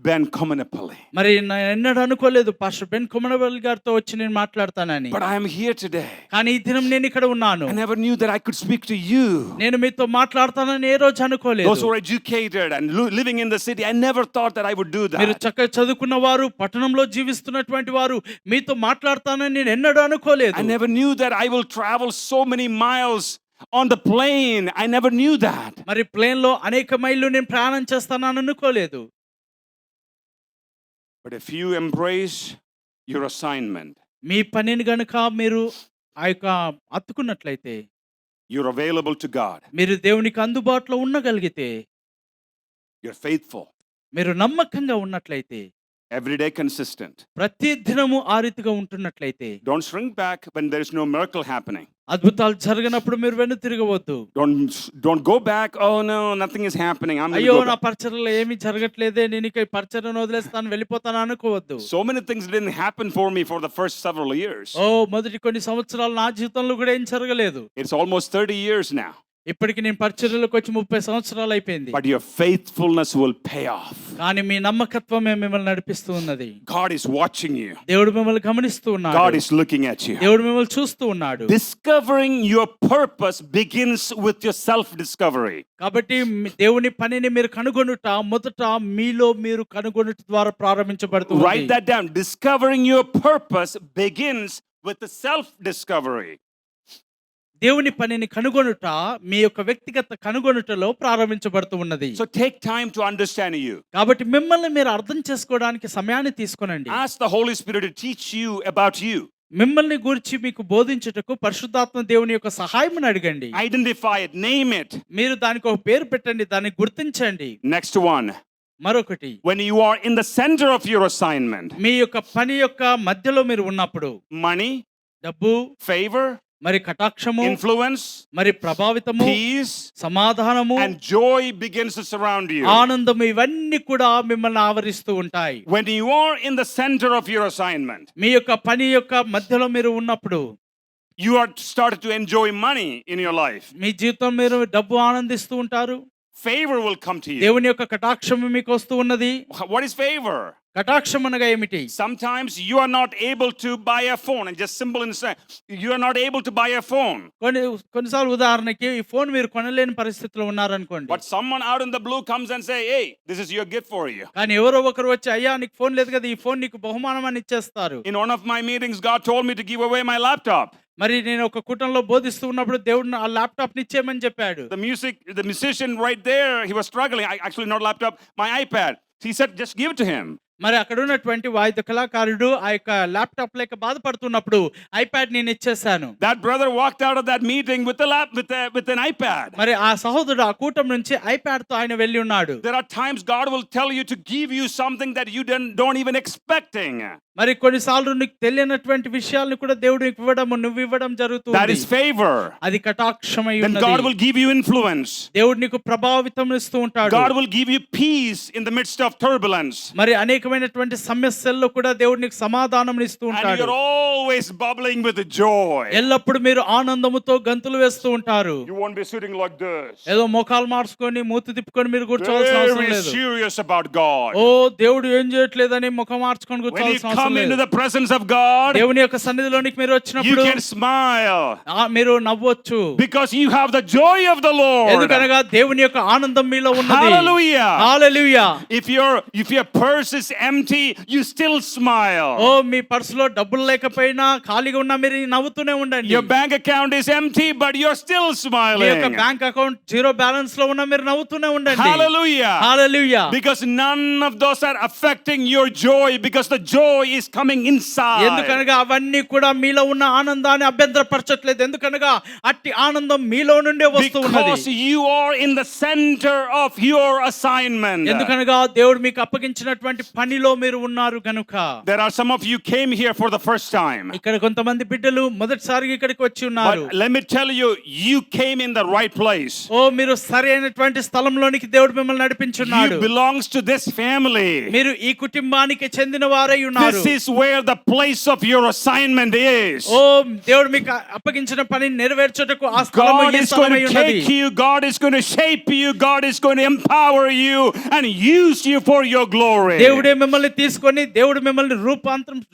S1: Ben Komanapalli.
S2: మరి నేను ఎన్నడూ అనుకోలేదు పాస్టర్ బెన్ కొమనపల్లి గారితో వచ్చి నేను మాట్లాడతానని.
S1: But I am here today.
S2: కానీ ఈ దినం నేను ఇక్కడ ఉన్నాను.
S1: I never knew that I could speak to you.
S2: నేను మీతో మాట్లాడతానని ఏ రోజు అనుకోలేదు.
S1: Those who are educated and living in the city, I never thought that I would do
S2: మీరు
S1: that.
S2: చక్కగా చదువుకున్న వారు, పట్టణంలో జీవిస్తున్నటువంటి వారు మీతో మాట్లాడతానని నేను ఎన్నడూ అనుకోలేదు.
S1: I never knew that I will travel so many miles on the plane. I never knew that.
S2: మరి ప్లేన్ లో అనేక మైళ్ళు నేను ప్రయాణం చేస్తానని అనుకోలేదు.
S1: But if you embrace your assignment,
S2: మీ పనిని గనుక మీరు ఆ యొక్క అత్తుకున్నట్లయితే,
S1: you're available to God.
S2: మీరు దేవునికి అందుబాటులో ఉండగలిగితే,
S1: You're faithful.
S2: మీరు నమ్మకంగా ఉన్నట్లయితే,
S1: Every day consistent.
S2: ప్రతి దినము ఆ రీతిగా ఉంటున్నట్లయితే,
S1: Don't shrink back when there is no miracle happening.
S2: అద్భుతాలు జరిగినప్పుడు మీరు వెన్ను తిరగవద్దు.
S1: Don't go back. Oh no, nothing is happening. I'm going to
S2: అయ్యో
S1: go
S2: నా
S1: back.
S2: పరిచర్యలో ఏమీ జరగట్లేదే, నేను ఇక ఈ పరిచర్యను వదిలేస్తాను వెళ్ళిపోతాను అనుకోవద్దు.
S1: So many things didn't happen for me for the first several years.
S2: ఓ మొదటి కొన్ని సంవత్సరాలు నా జీవితంలో కూడా ఏం జరగలేదు.
S1: It's almost 30 years now.
S2: ఇప్పటికి నేను పరిచర్యలోకి వచ్చి 30 సంవత్సరాలు అయిపోయింది.
S1: But your faithfulness will pay off.
S2: కానీ మీ నమ్మకత్వమే మిమ్మల్ని నడిపిస్తూ ఉన్నది.
S1: God is watching you.
S2: దేవుడు మిమ్మల్ని గమనిస్తూ ఉన్నాడు.
S1: God is looking at you.
S2: దేవుడు మిమ్మల్ని చూస్తూ ఉన్నాడు.
S1: Discovering your purpose begins with your self-discovery.
S2: కాబట్టి దేవుని పనిని మీరు కనుగొనుట మొదట మీలో మీరు కనుగొనుట ద్వారా ప్రారంభించబడుతుంది.
S1: Write that down. Discovering your purpose begins with the self-discovery.
S2: దేవుని పనిని కనుగొనుట మీ యొక్క వ్యక్తిగత కనుగొనుటలో ప్రారంభించబడుతూ ఉన్నది.
S1: So take time to understand you.
S2: కాబట్టి మిమ్మల్ని మీరు అర్థం చేసుకోవడానికి సమయాన్ని తీసుకొనండి.
S1: Ask the Holy Spirit to teach you about you.
S2: మిమ్మల్ని గురించి మీకు బోధించుటకు పరిశుద్ధాత్మ దేవుని యొక్క సహాయమును అడగండి.
S1: Identify it, name it.
S2: మీరు దానికి ఒక పేరు పెట్టండి, దాన్ని గుర్తించండి.
S1: Next one.
S2: మరొకటి,
S1: When you are in the center of your assignment,
S2: మీ యొక్క పని యొక్క మధ్యలో మీరు ఉన్నప్పుడు
S1: money,
S2: డబ్బు,
S1: favor,
S2: మరి కటాక్షము,
S1: influence,
S2: మరి ప్రభావితము,
S1: peace,
S2: సమాధానము,
S1: and joy begins to surround you.
S2: ఆనందము ఇవన్నీ కూడా మిమ్మల్ని ఆవరిస్తూ ఉంటాయి.
S1: When you are in the center of your assignment,
S2: మీ యొక్క పని యొక్క మధ్యలో మీరు ఉన్నప్పుడు
S1: you are started to enjoy money in your life.
S2: మీ జీవితం మీరు డబ్బు ఆనందిస్తూ ఉంటారు.
S1: Favor will come to you.
S2: దేవుని యొక్క కటాక్షము మీకు వస్తూ ఉన్నది.
S1: What is favor?
S2: కటాక్షం అనగా ఏమిటి?
S1: Sometimes you are not able to buy a phone, and just simple and say, you are not able to buy a phone.
S2: కొన్నిసార్లు ఉదాహరణకి ఈ ఫోన్ మీరు కొనలేని పరిస్థితిలో ఉన్నారనుకోండి.
S1: But someone out in the blue comes and say, hey, this is your gift for you.
S2: కానీ ఎవరో ఒకరు వచ్చి అయ్యా నీకు ఫోన్ లేదు కదా, ఈ ఫోన్ నీకు బహుమానం అని ఇచ్చేస్తారు.
S1: In one of my meetings, God told me to give away my laptop.
S2: మరి నేను ఒక కూటంలో బోధిస్తూ ఉన్నప్పుడు దేవుడు ఆ ల్యాప్టాప్ ని ఇచ్చేయమని చెప్పాడు.
S1: The musician right there, he was struggling. Actually, not laptop, my iPad. He said, just give it to him.
S2: మరి అక్కడ ఉన్నటువంటి వాయిద్య కళాకారుడు ఆ యొక్క ల్యాప్టాప్ లేక బాధపడుతున్నప్పుడు ఐప్యాడ్ నేను ఇచ్చేసాను.
S1: That brother walked out of that meeting with an iPad.
S2: మరి ఆ సహోదరుడు ఆ కూటం నుంచి ఐప్యాడ్ తో ఆయన వెళ్ళి ఉన్నాడు.
S1: There are times God will tell you to give you something that you don't even expecting.
S2: మరి కొన్నిసార్లు నీకు తెలియనటువంటి విషయాలను కూడా దేవుడు నీకు ఇవ్వడం, నువ్వు ఇవ్వడం జరుగుతుంది.
S1: That is favor.
S2: అది కటాక్షమై
S1: Then
S2: ఉన్నది.
S1: God will give you influence.
S2: దేవుడు నీకు ప్రభావితం ఇస్తూ ఉంటాడు.
S1: God will give you peace in the midst of turbulence.
S2: మరి అనేకమైనటువంటి సమస్యల్లో కూడా దేవుడు నీకు సమాధానం ఇస్తూ
S1: And
S2: ఉంటాడు.
S1: you're always bubbling with joy.
S2: ఎల్లప్పుడు మీరు ఆనందముతో గంతులు వేస్తూ ఉంటారు.
S1: You won't be sitting like this.
S2: ఏదో మోకాలు మార్చుకొని మూతి తిప్పుకొని మీరు కూర్చోవాల్సిన అవసరం
S1: Very
S2: లేదు.
S1: serious about God.
S2: ఓ దేవుడు ఏం చేయట్లేదని ముఖం మార్చుకొని
S1: When you
S2: కూర్చోవాల్సిన అవసరం
S1: come into
S2: లేదు.
S1: the presence of God,
S2: దేవుని యొక్క సన్నిధిలోనికి మీరు
S1: you
S2: వచ్చినప్పుడు
S1: can smile
S2: మీరు నవ్వొచ్చు.
S1: because you have the joy of the Lord.
S2: ఎందుకనగా దేవుని యొక్క ఆనందం మీలో ఉన్నది.
S1: Hallelujah.
S2: Hallelujah.
S1: If your purse is empty, you still smile.
S2: ఓ మీ పర్సులో డబ్బులు లేకపోయినా ఖాళీగా ఉన్నా మీరు నవ్వుతూనే ఉండండి.
S1: Your bank account is empty, but you're still
S2: మీ యొక్క
S1: smiling.
S2: Bank account zero balance లో ఉన్నా మీరు నవ్వుతూనే ఉండండి.
S1: Hallelujah.
S2: Hallelujah.
S1: Because none of those are affecting your joy, because the joy is coming inside.
S2: ఎందుకనగా అవన్నీ కూడా మీలో ఉన్న ఆనందాన్ని అభ్యంతరపరచట్లేదు. ఎందుకనగా అట్టి ఆనందం మీలో నుండే వస్తూ ఉన్నది.
S1: Because you are in the center of your assignment.
S2: ఎందుకనగా దేవుడు మీకు అప్పగించినటువంటి పనిలో మీరు ఉన్నారు గనుక.
S1: There are some of you came here for the first time.
S2: ఇక్కడ కొంతమంది బిడ్డలు మొదటిసారిగా ఇక్కడికి వచ్చి ఉన్నారు.
S1: But let me tell you, you came in the right place.
S2: ఓ మీరు సరైనటువంటి స్థలంలోనికి దేవుడు మిమ్మల్ని నడిపించున్నాడు.
S1: You belongs to this family.
S2: మీరు ఈ కుటుంబానికి చెందిన వారై ఉన్నారు.
S1: This is where the place of your assignment is.
S2: ఓ దేవుడు మీకు అప్పగించిన పనిని నెరవేర్చుటకు ఆ స్థలము
S1: God
S2: ఈ
S1: is going
S2: స్థలమై
S1: to
S2: ఉన్నది.
S1: take you, God is going to shape you, God is going to empower you and use you for your glory.
S2: దేవుడే మిమ్మల్ని తీసుకొని దేవుడు మిమ్మల్ని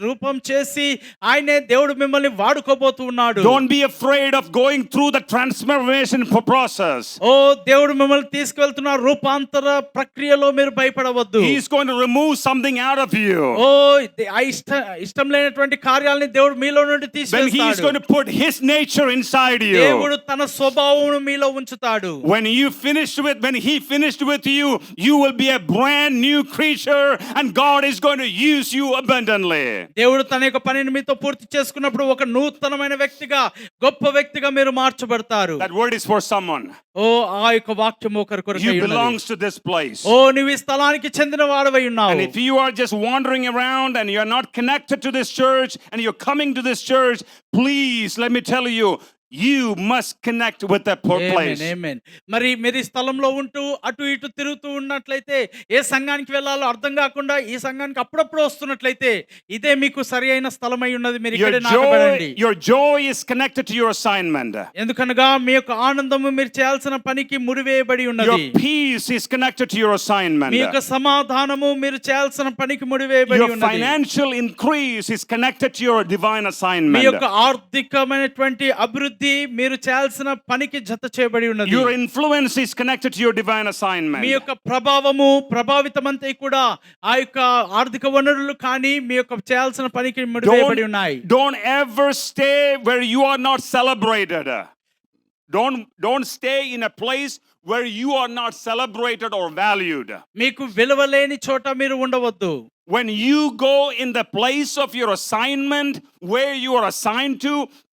S2: రూపం చేసి ఆయనే దేవుడు మిమ్మల్ని వాడుకోబోతూ ఉన్నాడు.
S1: Don't be afraid of going through the transformation process.
S2: ఓ దేవుడు మిమ్మల్ని తీసుకెళ్తున్న రూపాంతర ప్రక్రియలో మీరు భయపడవద్దు.
S1: He is going to remove something out of you.
S2: ఓ ఆ ఇష్టం లేనటువంటి కార్యాలని దేవుడు మీలో నుండి
S1: Then he is going
S2: తీసేస్తాడు.
S1: to put his nature inside you.
S2: దేవుడు తన స్వభావమును మీలో ఉంచుతాడు.
S1: When he finished with you, you will be a brand new creature and God is going to use you abundantly.
S2: దేవుడు తన యొక్క పనిని మీతో పూర్తి చేసుకున్నప్పుడు ఒక నూతనమైన వ్యక్తిగా, గొప్ప వ్యక్తిగా మీరు మార్చబడతారు.
S1: That word is for someone.
S2: ఓ ఆ యొక్క వాక్యం ఒకరి కొరకై
S1: You
S2: ఉన్నది.
S1: belongs to this place.
S2: ఓ నువ్వు ఈ స్థలానికి చెందిన వాడవై ఉన్నావు.
S1: And if you are just wandering around and you are not connected to this church and you're coming to this church, please let me tell you, you must connect with that place.
S2: ఆమేన్. మరి మీరు ఈ స్థలంలో ఉంటూ అటు ఇటు తిరుగుతూ ఉన్నట్లయితే ఏ సంఘానికి వెళ్ళాలో అర్థం కాకుండా ఈ సంఘానికి అప్పుడప్పుడు వస్తున్నట్లయితే ఇదే మీకు సరియైన స్థలమై ఉన్నది. మీరు ఇక్కడే నాటబడండి.
S1: Your joy is connected to your assignment.
S2: ఎందుకనగా మీ యొక్క ఆనందము మీరు చేయాల్సిన పనికి ముడివేయబడి ఉన్నది.
S1: Your peace is connected to your assignment.
S2: మీ యొక్క సమాధానము మీరు చేయాల్సిన పనికి ముడివేయబడి
S1: Your
S2: ఉన్నది.
S1: financial increase is connected to your divine
S2: me
S1: assignment.
S2: యొక్క ఆర్థికమైనటువంటి అభివృద్ధి మీరు చేయాల్సిన పనికి జత చేయబడి ఉన్నది.
S1: Your influence is connected to your divine assignment.
S2: మీ యొక్క ప్రభావము ప్రభావితమంతా కూడా ఆ యొక్క ఆర్థిక వనరులు కానీ మీ యొక్క చేయాల్సిన పనికి ముడివేయబడి ఉన్నాయి.
S1: Don't ever stay where you are not celebrated. Don't stay in a place where you are not celebrated or valued.
S2: మీకు విలువలేని చోట మీరు ఉండవద్దు.
S1: When you go in the place of your assignment where you are assigned to,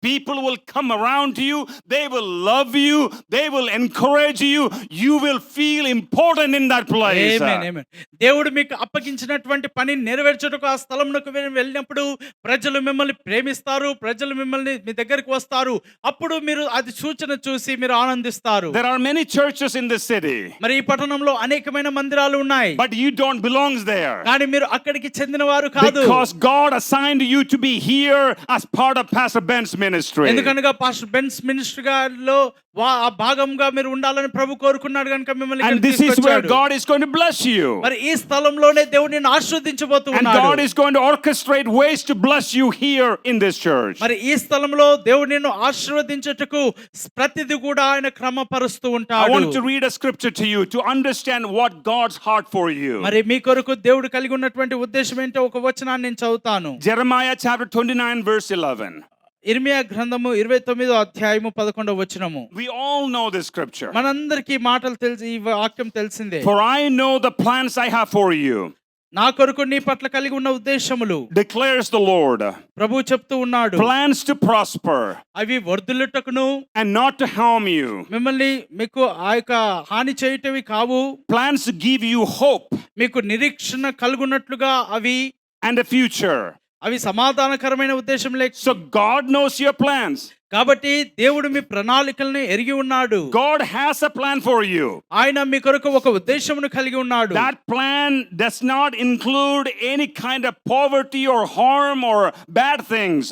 S1: people will come around to you, they will love you, they will encourage you, you will feel important in that place.
S2: ఆమేన్. దేవుడు మీకు అప్పగించినటువంటి పని నెరవేర్చుటకు ఆ స్థలమునకు వెళ్ళినప్పుడు ప్రజలు మిమ్మల్ని ప్రేమిస్తారు, ప్రజలు మిమ్మల్ని మీ దగ్గరికి వస్తారు. అప్పుడు మీరు అది సూచన చూసి మీరు ఆనందిస్తారు.
S1: There are many churches in this city,
S2: మరి ఈ పట్టణంలో అనేకమైన మందిరాలు ఉన్నాయి.
S1: but you don't belong there.
S2: కానీ మీరు అక్కడికి చెందినవారు కాదు.
S1: Because God assigned you to be here as part of Pastor Ben's ministry.
S2: ఎందుకనగా పాస్టర్ బెన్స్ మినిస్ట్రీ గారిలో ఆ భాగంగా మీరు ఉండాలని ప్రభు కోరుకున్నాడు కనుక మిమ్మల్ని
S1: And
S2: ఇక్కడికి
S1: this is where
S2: తీసుకొచ్చాడు.
S1: God is going to bless you.
S2: మరి ఈ స్థలంలోనే దేవుడు నిన్ను ఆశీర్వదించబోతూ
S1: And
S2: ఉన్నాడు.
S1: God is going to orchestrate ways to bless you here in this church.
S2: మరి ఈ స్థలంలో దేవుడు నిన్ను ఆశీర్వదించుటకు ప్రతిది కూడా ఆయన క్రమపరుస్తూ
S1: I
S2: ఉంటాడు.
S1: want to read a scripture to you to understand what God's heart for you.
S2: మరి మీ కొరకు దేవుడు కలిగి ఉన్నటువంటి ఉద్దేశం ఏంటో ఒక వచనాన్ని నేను చదువుతాను.
S1: Jeremiah chapter 29 verse 11.
S2: ఇర్మియా గ్రంథము 29వ అధ్యాయము 11వ వచనము.
S1: We all know this scripture.
S2: మనందరికీ మాటలు తెలిసి ఈ వాక్యం తెలిసిందే.
S1: For I know the plans I have for you,
S2: నా కొరకు నీ పట్ల కలిగి ఉన్న ఉద్దేశములు
S1: declares the Lord.
S2: ప్రభువు చెప్తూ ఉన్నాడు.
S1: Plans to prosper
S2: అవి వర్ధిల్లుటకును
S1: and not to harm you.
S2: మిమ్మల్ని మీకు ఆ యొక్క హాని చేయటవి కావు.
S1: Plans to give you hope
S2: మీకు నిరీక్షణ కలుగునట్లుగా అవి
S1: and a future.
S2: అవి సమాధానకరమైన ఉద్దేశం లేక.
S1: So God knows your plans.
S2: కాబట్టి దేవుడు మీ ప్రణాళికలను ఎరిగి ఉన్నాడు.
S1: God has a plan for you.
S2: ఆయన మీ కొరకు ఒక ఉద్దేశమును కలిగి ఉన్నాడు.
S1: That plan does not include any kind of poverty or harm or bad things.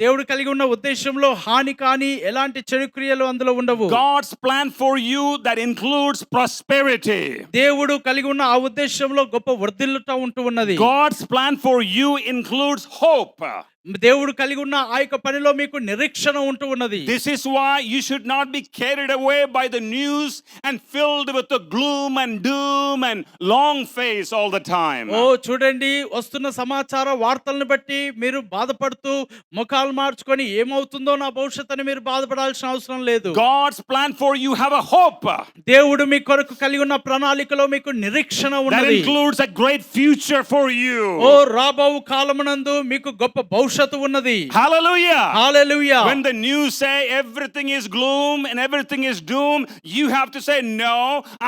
S2: దేవుడు కలిగి ఉన్న ఉద్దేశంలో హాని కానీ ఎలాంటి చెడు క్రియలు అందులో ఉండవు.
S1: God's plan for you that includes prosperity.
S2: దేవుడు కలిగి ఉన్న ఆ ఉద్దేశంలో గొప్ప వర్ధిల్లుట ఉంటూ ఉన్నది.
S1: God's plan for you includes hope.
S2: దేవుడు కలిగి ఉన్న ఆ యొక్క పనిలో మీకు నిరీక్షణ ఉంటూ ఉన్నది.
S1: This is why you should not be carried away by the news and filled with the gloom and doom and long face all the time.
S2: ఓ చూడండి, వస్తున్న సమాచార వార్తలను బట్టి మీరు బాధపడుతూ ముఖాలు మార్చుకొని ఏమవుతుందో నా భవిష్యత్తు మీరు బాధపడాల్సిన అవసరం లేదు.
S1: God's plan for you have a hope.
S2: దేవుడు మీ కొరకు కలిగి ఉన్న ప్రణాళికలో మీకు నిరీక్షణ
S1: That
S2: ఉన్నది.
S1: includes a great future for you.
S2: ఓ రాబోవు కాలమునందు మీకు గొప్ప భవిష్యత్తు ఉన్నది.
S1: Hallelujah.
S2: Hallelujah.
S1: When the news say everything is gloom and everything is doom, you have to say, no,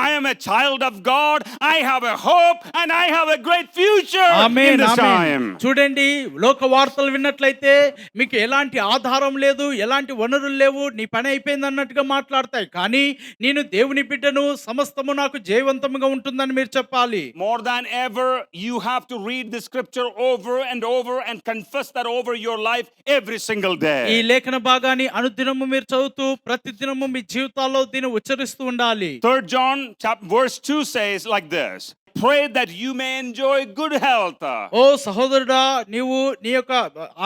S1: I am a child of God. I have a hope and I have a great future in this time.
S2: చూడండి, లోక వార్తలు విన్నట్లయితే మీకు ఎలాంటి ఆధారం లేదు, ఎలాంటి వనరులు లేవు, నీ పని అయిపోయింది అన్నట్టుగా మాట్లాడతాయి. కానీ నేను దేవుని బిడ్డను, సమస్తము నాకు జయవంతముగా ఉంటుందని మీరు చెప్పాలి.
S1: More than ever, you have to read the scripture over and over and confess that over your life every single
S2: ఈ
S1: day.
S2: లేఖన భాగాన్ని అనుదినము మీరు చదువుతూ ప్రతిదినము మీ జీవితాల్లో దీన్ని ఉచ్చరిస్తూ ఉండాలి.
S1: 3 John verse 2 says like this. Pray that you may enjoy good health.
S2: ఓ సహోదరుడా, నీవు నీ యొక్క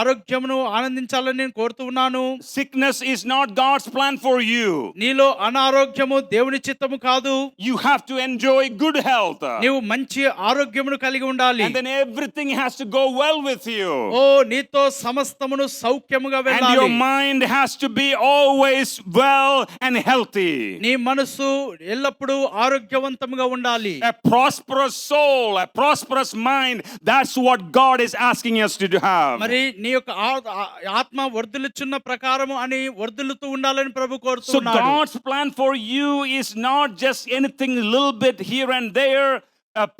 S2: ఆరోగ్యమును ఆనందించాలని నేను కోరుతూ ఉన్నాను.
S1: Sickness is not God's plan for you.
S2: నీలో అనారోగ్యము దేవుని చిత్తము కాదు.
S1: You have to enjoy good health.
S2: నీవు మంచి ఆరోగ్యమును కలిగి ఉండాలి.
S1: And then everything has to go well with you.
S2: ఓ నీతో సమస్తమును సౌఖ్యముగా
S1: And
S2: వెళ్ళాలి.
S1: your mind has to be always well and healthy.
S2: నీ మనసు ఎల్లప్పుడూ ఆరోగ్యవంతముగా ఉండాలి.
S1: A prosperous soul, a prosperous mind, that's what God is asking us to have.
S2: మరి నీ యొక్క ఆత్మ వర్ధిల్లుచున్న ప్రకారము అని వర్ధిల్లుతూ ఉండాలని ప్రభు
S1: So
S2: కోరుతున్నాడు.
S1: God's plan for you is not just anything little bit here and there,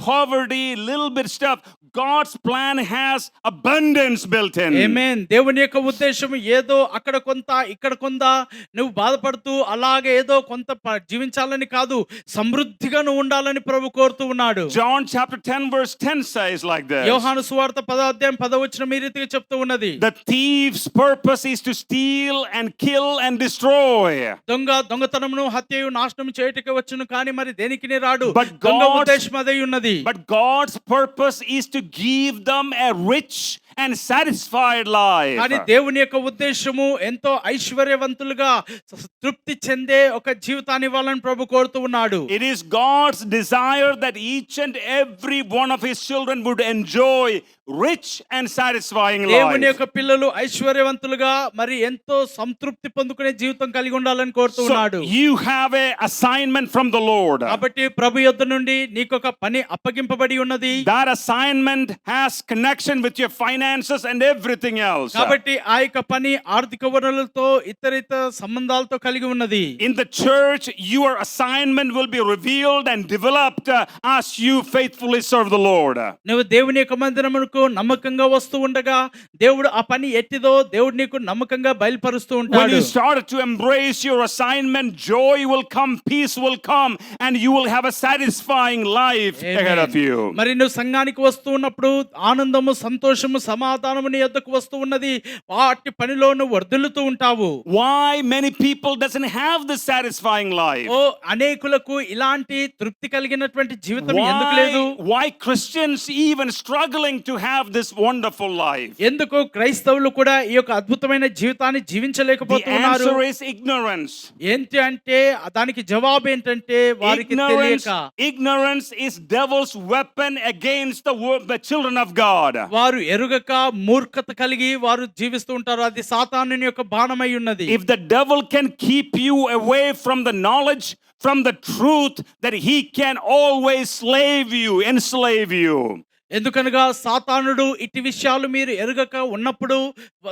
S1: poverty, little bit stuff. God's plan has abundance built in.
S2: ఆమేన్. దేవుని యొక్క ఉద్దేశం ఏదో అక్కడ కొంత ఇక్కడ కొంత నువ్వు బాధపడుతూ అలాగే ఏదో కొంత జీవించాలని కాదు, సమృద్ధిగా నువ్వు ఉండాలని ప్రభు కోరుతూ ఉన్నాడు.
S1: John chapter 10 verse 10 says like this.
S2: యోహాను సువార్త 10వ అధ్యాయం 10వ వచనం ఈ రీతిగా చెప్తూ ఉన్నది.
S1: The thief's purpose is to steal and kill and destroy.
S2: దొంగతనమును హత్యయు నాశనం చేయుటకే వచ్చును కానీ మరి దేనికిని రాడు.
S1: But
S2: దొంగ ఉద్దేశం అదే ఉన్నది.
S1: But God's purpose is to give them a rich and satisfied life.
S2: కానీ దేవుని యొక్క ఉద్దేశము ఎంతో ఐశ్వర్యవంతులుగా తృప్తి చెందే ఒక జీవితాన్ని ఇవ్వాలని ప్రభు కోరుతూ ఉన్నాడు.
S1: It is God's desire that each and every one of his children would enjoy rich and satisfying life.
S2: దేవుని యొక్క పిల్లలు ఐశ్వర్యవంతులుగా మరి ఎంతో సంతృప్తి పొందుకునే జీవితం కలిగి ఉండాలని కోరుతూ ఉన్నాడు.
S1: So you have a assignment from the Lord.
S2: కాబట్టి ప్రభు యొద్ద నుండి నీకొక పని అప్పగింపబడి ఉన్నది.
S1: That assignment has connection with your finances and everything else.
S2: కాబట్టి ఆ యొక్క పని ఆర్థిక వనరులతో ఇతరిత సంబంధాలతో కలిగి ఉన్నది.
S1: In the church your assignment will be revealed and developed as you faithfully serve the Lord.
S2: నువ్వు దేవుని యొక్క మందిరమునకు నమ్మకంగా వస్తూ ఉండగా దేవుడు ఆ పని ఎట్టిదో దేవుడు నీకు నమ్మకంగా బయలుపరుస్తూ
S1: When
S2: ఉంటాడు.
S1: you start to embrace your assignment, joy will come, peace will come, and you will have a satisfying life ahead of you.
S2: మరి నువ్వు సంఘానికి వస్తూ ఉన్నప్పుడు ఆనందము, సంతోషము, సమాధానము నీ యొద్దకు వస్తూ ఉన్నది. వాటి పనిలో నువ్వు వర్ధిల్లుతూ ఉంటావు.
S1: Why many people doesn't have this satisfying life?
S2: ఓ అనేకులకు ఇలాంటి తృప్తి కలిగినటువంటి జీవితం ఎందుకు లేదు?
S1: Why Christians even struggling to have this wonderful life?
S2: ఎందుకు క్రైస్తవులు కూడా ఈ యొక్క అద్భుతమైన జీవితాన్ని
S1: The
S2: జీవించలేకపోతున్నారు?
S1: answer is ignorance.
S2: ఏంటి అంటే దానికి జవాబు ఏంటంటే వారికి తెలియక.
S1: Ignorance is devil's weapon against the children of God.
S2: వారు ఎరుగక మూర్ఖత కలిగి వారు జీవిస్తూ ఉంటారు. అది సాతానుని యొక్క బాణమై ఉన్నది.
S1: If the devil can keep you away from the knowledge, from the truth, that he can always enslave you.
S2: ఎందుకనగా సాతానుడు ఇట్టి విషయాలు మీరు ఎరుగక ఉన్నప్పుడు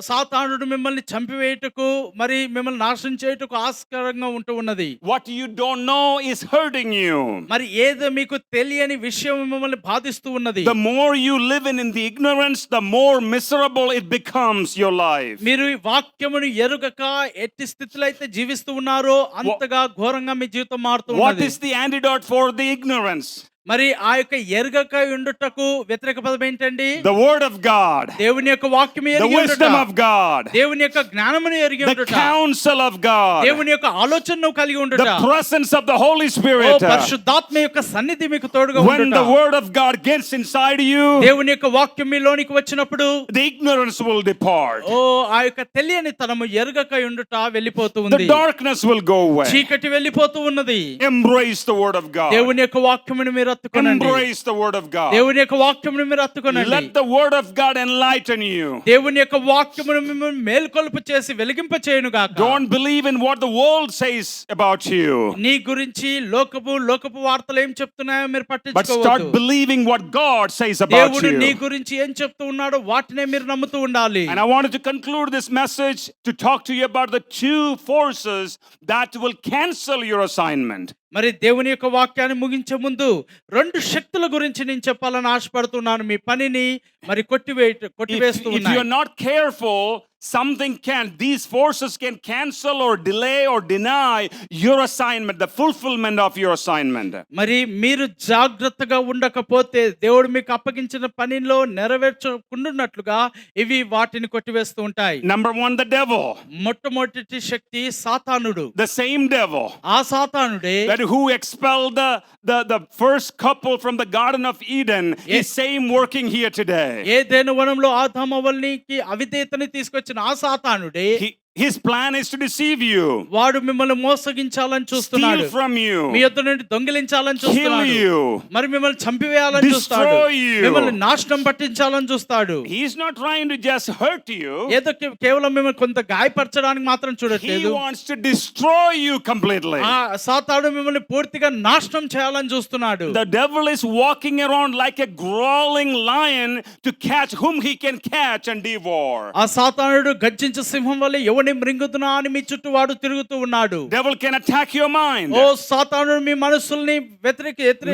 S2: సాతానుడు మిమ్మల్ని చంపివేయుటకు మరి మిమ్మల్ని నాశనం చేయుటకు ఆస్కారంగా ఉంటూ ఉన్నది.
S1: What you don't know is hurting you.
S2: మరి ఏదో మీకు తెలియని విషయం మిమ్మల్ని బాధిస్తూ ఉన్నది.
S1: The more you live in the ignorance, the more miserable it becomes your life.
S2: మీరు ఈ వాక్యమును ఎరుగక ఎట్టి స్థితిలో అయితే జీవిస్తూ ఉన్నారో అంతగా ఘోరంగా మీ జీవితం మారుతూ
S1: What
S2: ఉన్నది.
S1: is the antidote for the ignorance?
S2: మరి ఆ యొక్క ఎరుగక ఉండుటకు వ్యతిరేక పదం ఏంటండి?
S1: The word of God.
S2: దేవుని యొక్క వాక్యము
S1: The
S2: ఎరిగి ఉండుట.
S1: wisdom of God.
S2: దేవుని యొక్క జ్ఞానమును ఎరిగి
S1: The
S2: ఉండుట.
S1: counsel of God.
S2: దేవుని యొక్క ఆలోచనను కలిగి ఉండుట.
S1: The presence of the Holy
S2: oh
S1: Spirit.
S2: పరిశుద్ధాత్మ యొక్క సన్నిధి మీకు తోడుగా
S1: When
S2: ఉండుట.
S1: the word of God gets inside you,
S2: దేవుని యొక్క వాక్యం మీలోనికి వచ్చినప్పుడు
S1: the ignorance will depart.
S2: ఓ ఆ యొక్క తెలియని తనము ఎరుగక ఉండుట వెళ్ళిపోతూ
S1: The
S2: ఉంది.
S1: darkness will go away.
S2: చీకటి వెళ్ళిపోతూ ఉన్నది.
S1: Embrace the word of God.
S2: దేవుని యొక్క వాక్యమును మీరు హత్తుకొనండి.
S1: Embrace the word of God.
S2: దేవుని యొక్క వాక్యమును మీరు హత్తుకొనండి.
S1: Let the word of God enlighten you.
S2: దేవుని యొక్క వాక్యమును మిమ్మల్ని మేల్కొలుపు చేసి వెలిగింప చేయును గాక.
S1: Don't believe in what the world says about you,
S2: నీ గురించి లోకపు వార్తలు ఏం చెప్తున్నాయో మీరు
S1: but
S2: పట్టించుకోవద్దు.
S1: start believing what God says about
S2: దేవుడు నీ
S1: you.
S2: గురించి ఏం చెప్తూ ఉన్నాడో వాటినే మీరు నమ్ముతూ ఉండాలి.
S1: And I wanted to conclude this message to talk to you about the two forces that will cancel your assignment.
S2: మరి దేవుని యొక్క వాక్యాన్ని ముగించే ముందు రెండు శక్తుల గురించి నేను చెప్పాలని ఆశపడుతున్నాను. మీ పనిని మరి కొట్టివేస్తూ
S1: If
S2: ఉన్నాయి.
S1: you're not careful, these forces can cancel or delay or deny your assignment, the fulfillment of your assignment.
S2: మరి మీరు జాగ్రత్తగా ఉండకపోతే దేవుడు మీకు అప్పగించిన పనిలో నెరవేర్చకుండాన్నట్లుగా ఇవి వాటిని కొట్టివేస్తూ ఉంటాయి.
S1: Number one, the devil.
S2: మొట్టమొదటి శక్తి సాతానుడు.
S1: The same devil
S2: ఆ సాతానుడే
S1: that who expelled the first couple from the Garden of Eden is same working here today.
S2: ఏదెను వనంలో ఆదాము అవ్వల్నికి అవిధేయతని తీసుకొచ్చిన ఆ సాతానుడే
S1: His plan is to deceive you,
S2: వాడు మిమ్మల్ని మోసగించాలని చూస్తున్నాడు.
S1: steal from you,
S2: మీ యొద్ద నుండి దొంగిలించాలని
S1: kill
S2: చూస్తున్నాడు.
S1: you,
S2: మరి మిమ్మల్ని చంపివేయాలని చూస్తాడు.
S1: destroy you.
S2: మిమ్మల్ని నాశనం పట్టించాలని చూస్తాడు.
S1: He's not trying to just hurt you.
S2: ఏదో కేవలం మిమ్మల్ని కొంత గాయపరచడానికి మాత్రం
S1: He
S2: చూడట్లేదు.
S1: wants to destroy you completely.
S2: ఆ సాతాను మిమ్మల్ని పూర్తిగా నాశనం చేయాలని చూస్తున్నాడు.
S1: The devil is walking around like a growling lion to catch whom he can catch and devour.
S2: ఆ సాతానుడు గర్జించే సింహం వల్ల ఎవరిని సింహముని మృంగుతున్నా అని మీ చుట్టూ వాడు తిరుగుతూ ఉన్నాడు.
S1: Devil can attack your mind.
S2: ఓ సాతానుడు మీ మనసుల్ని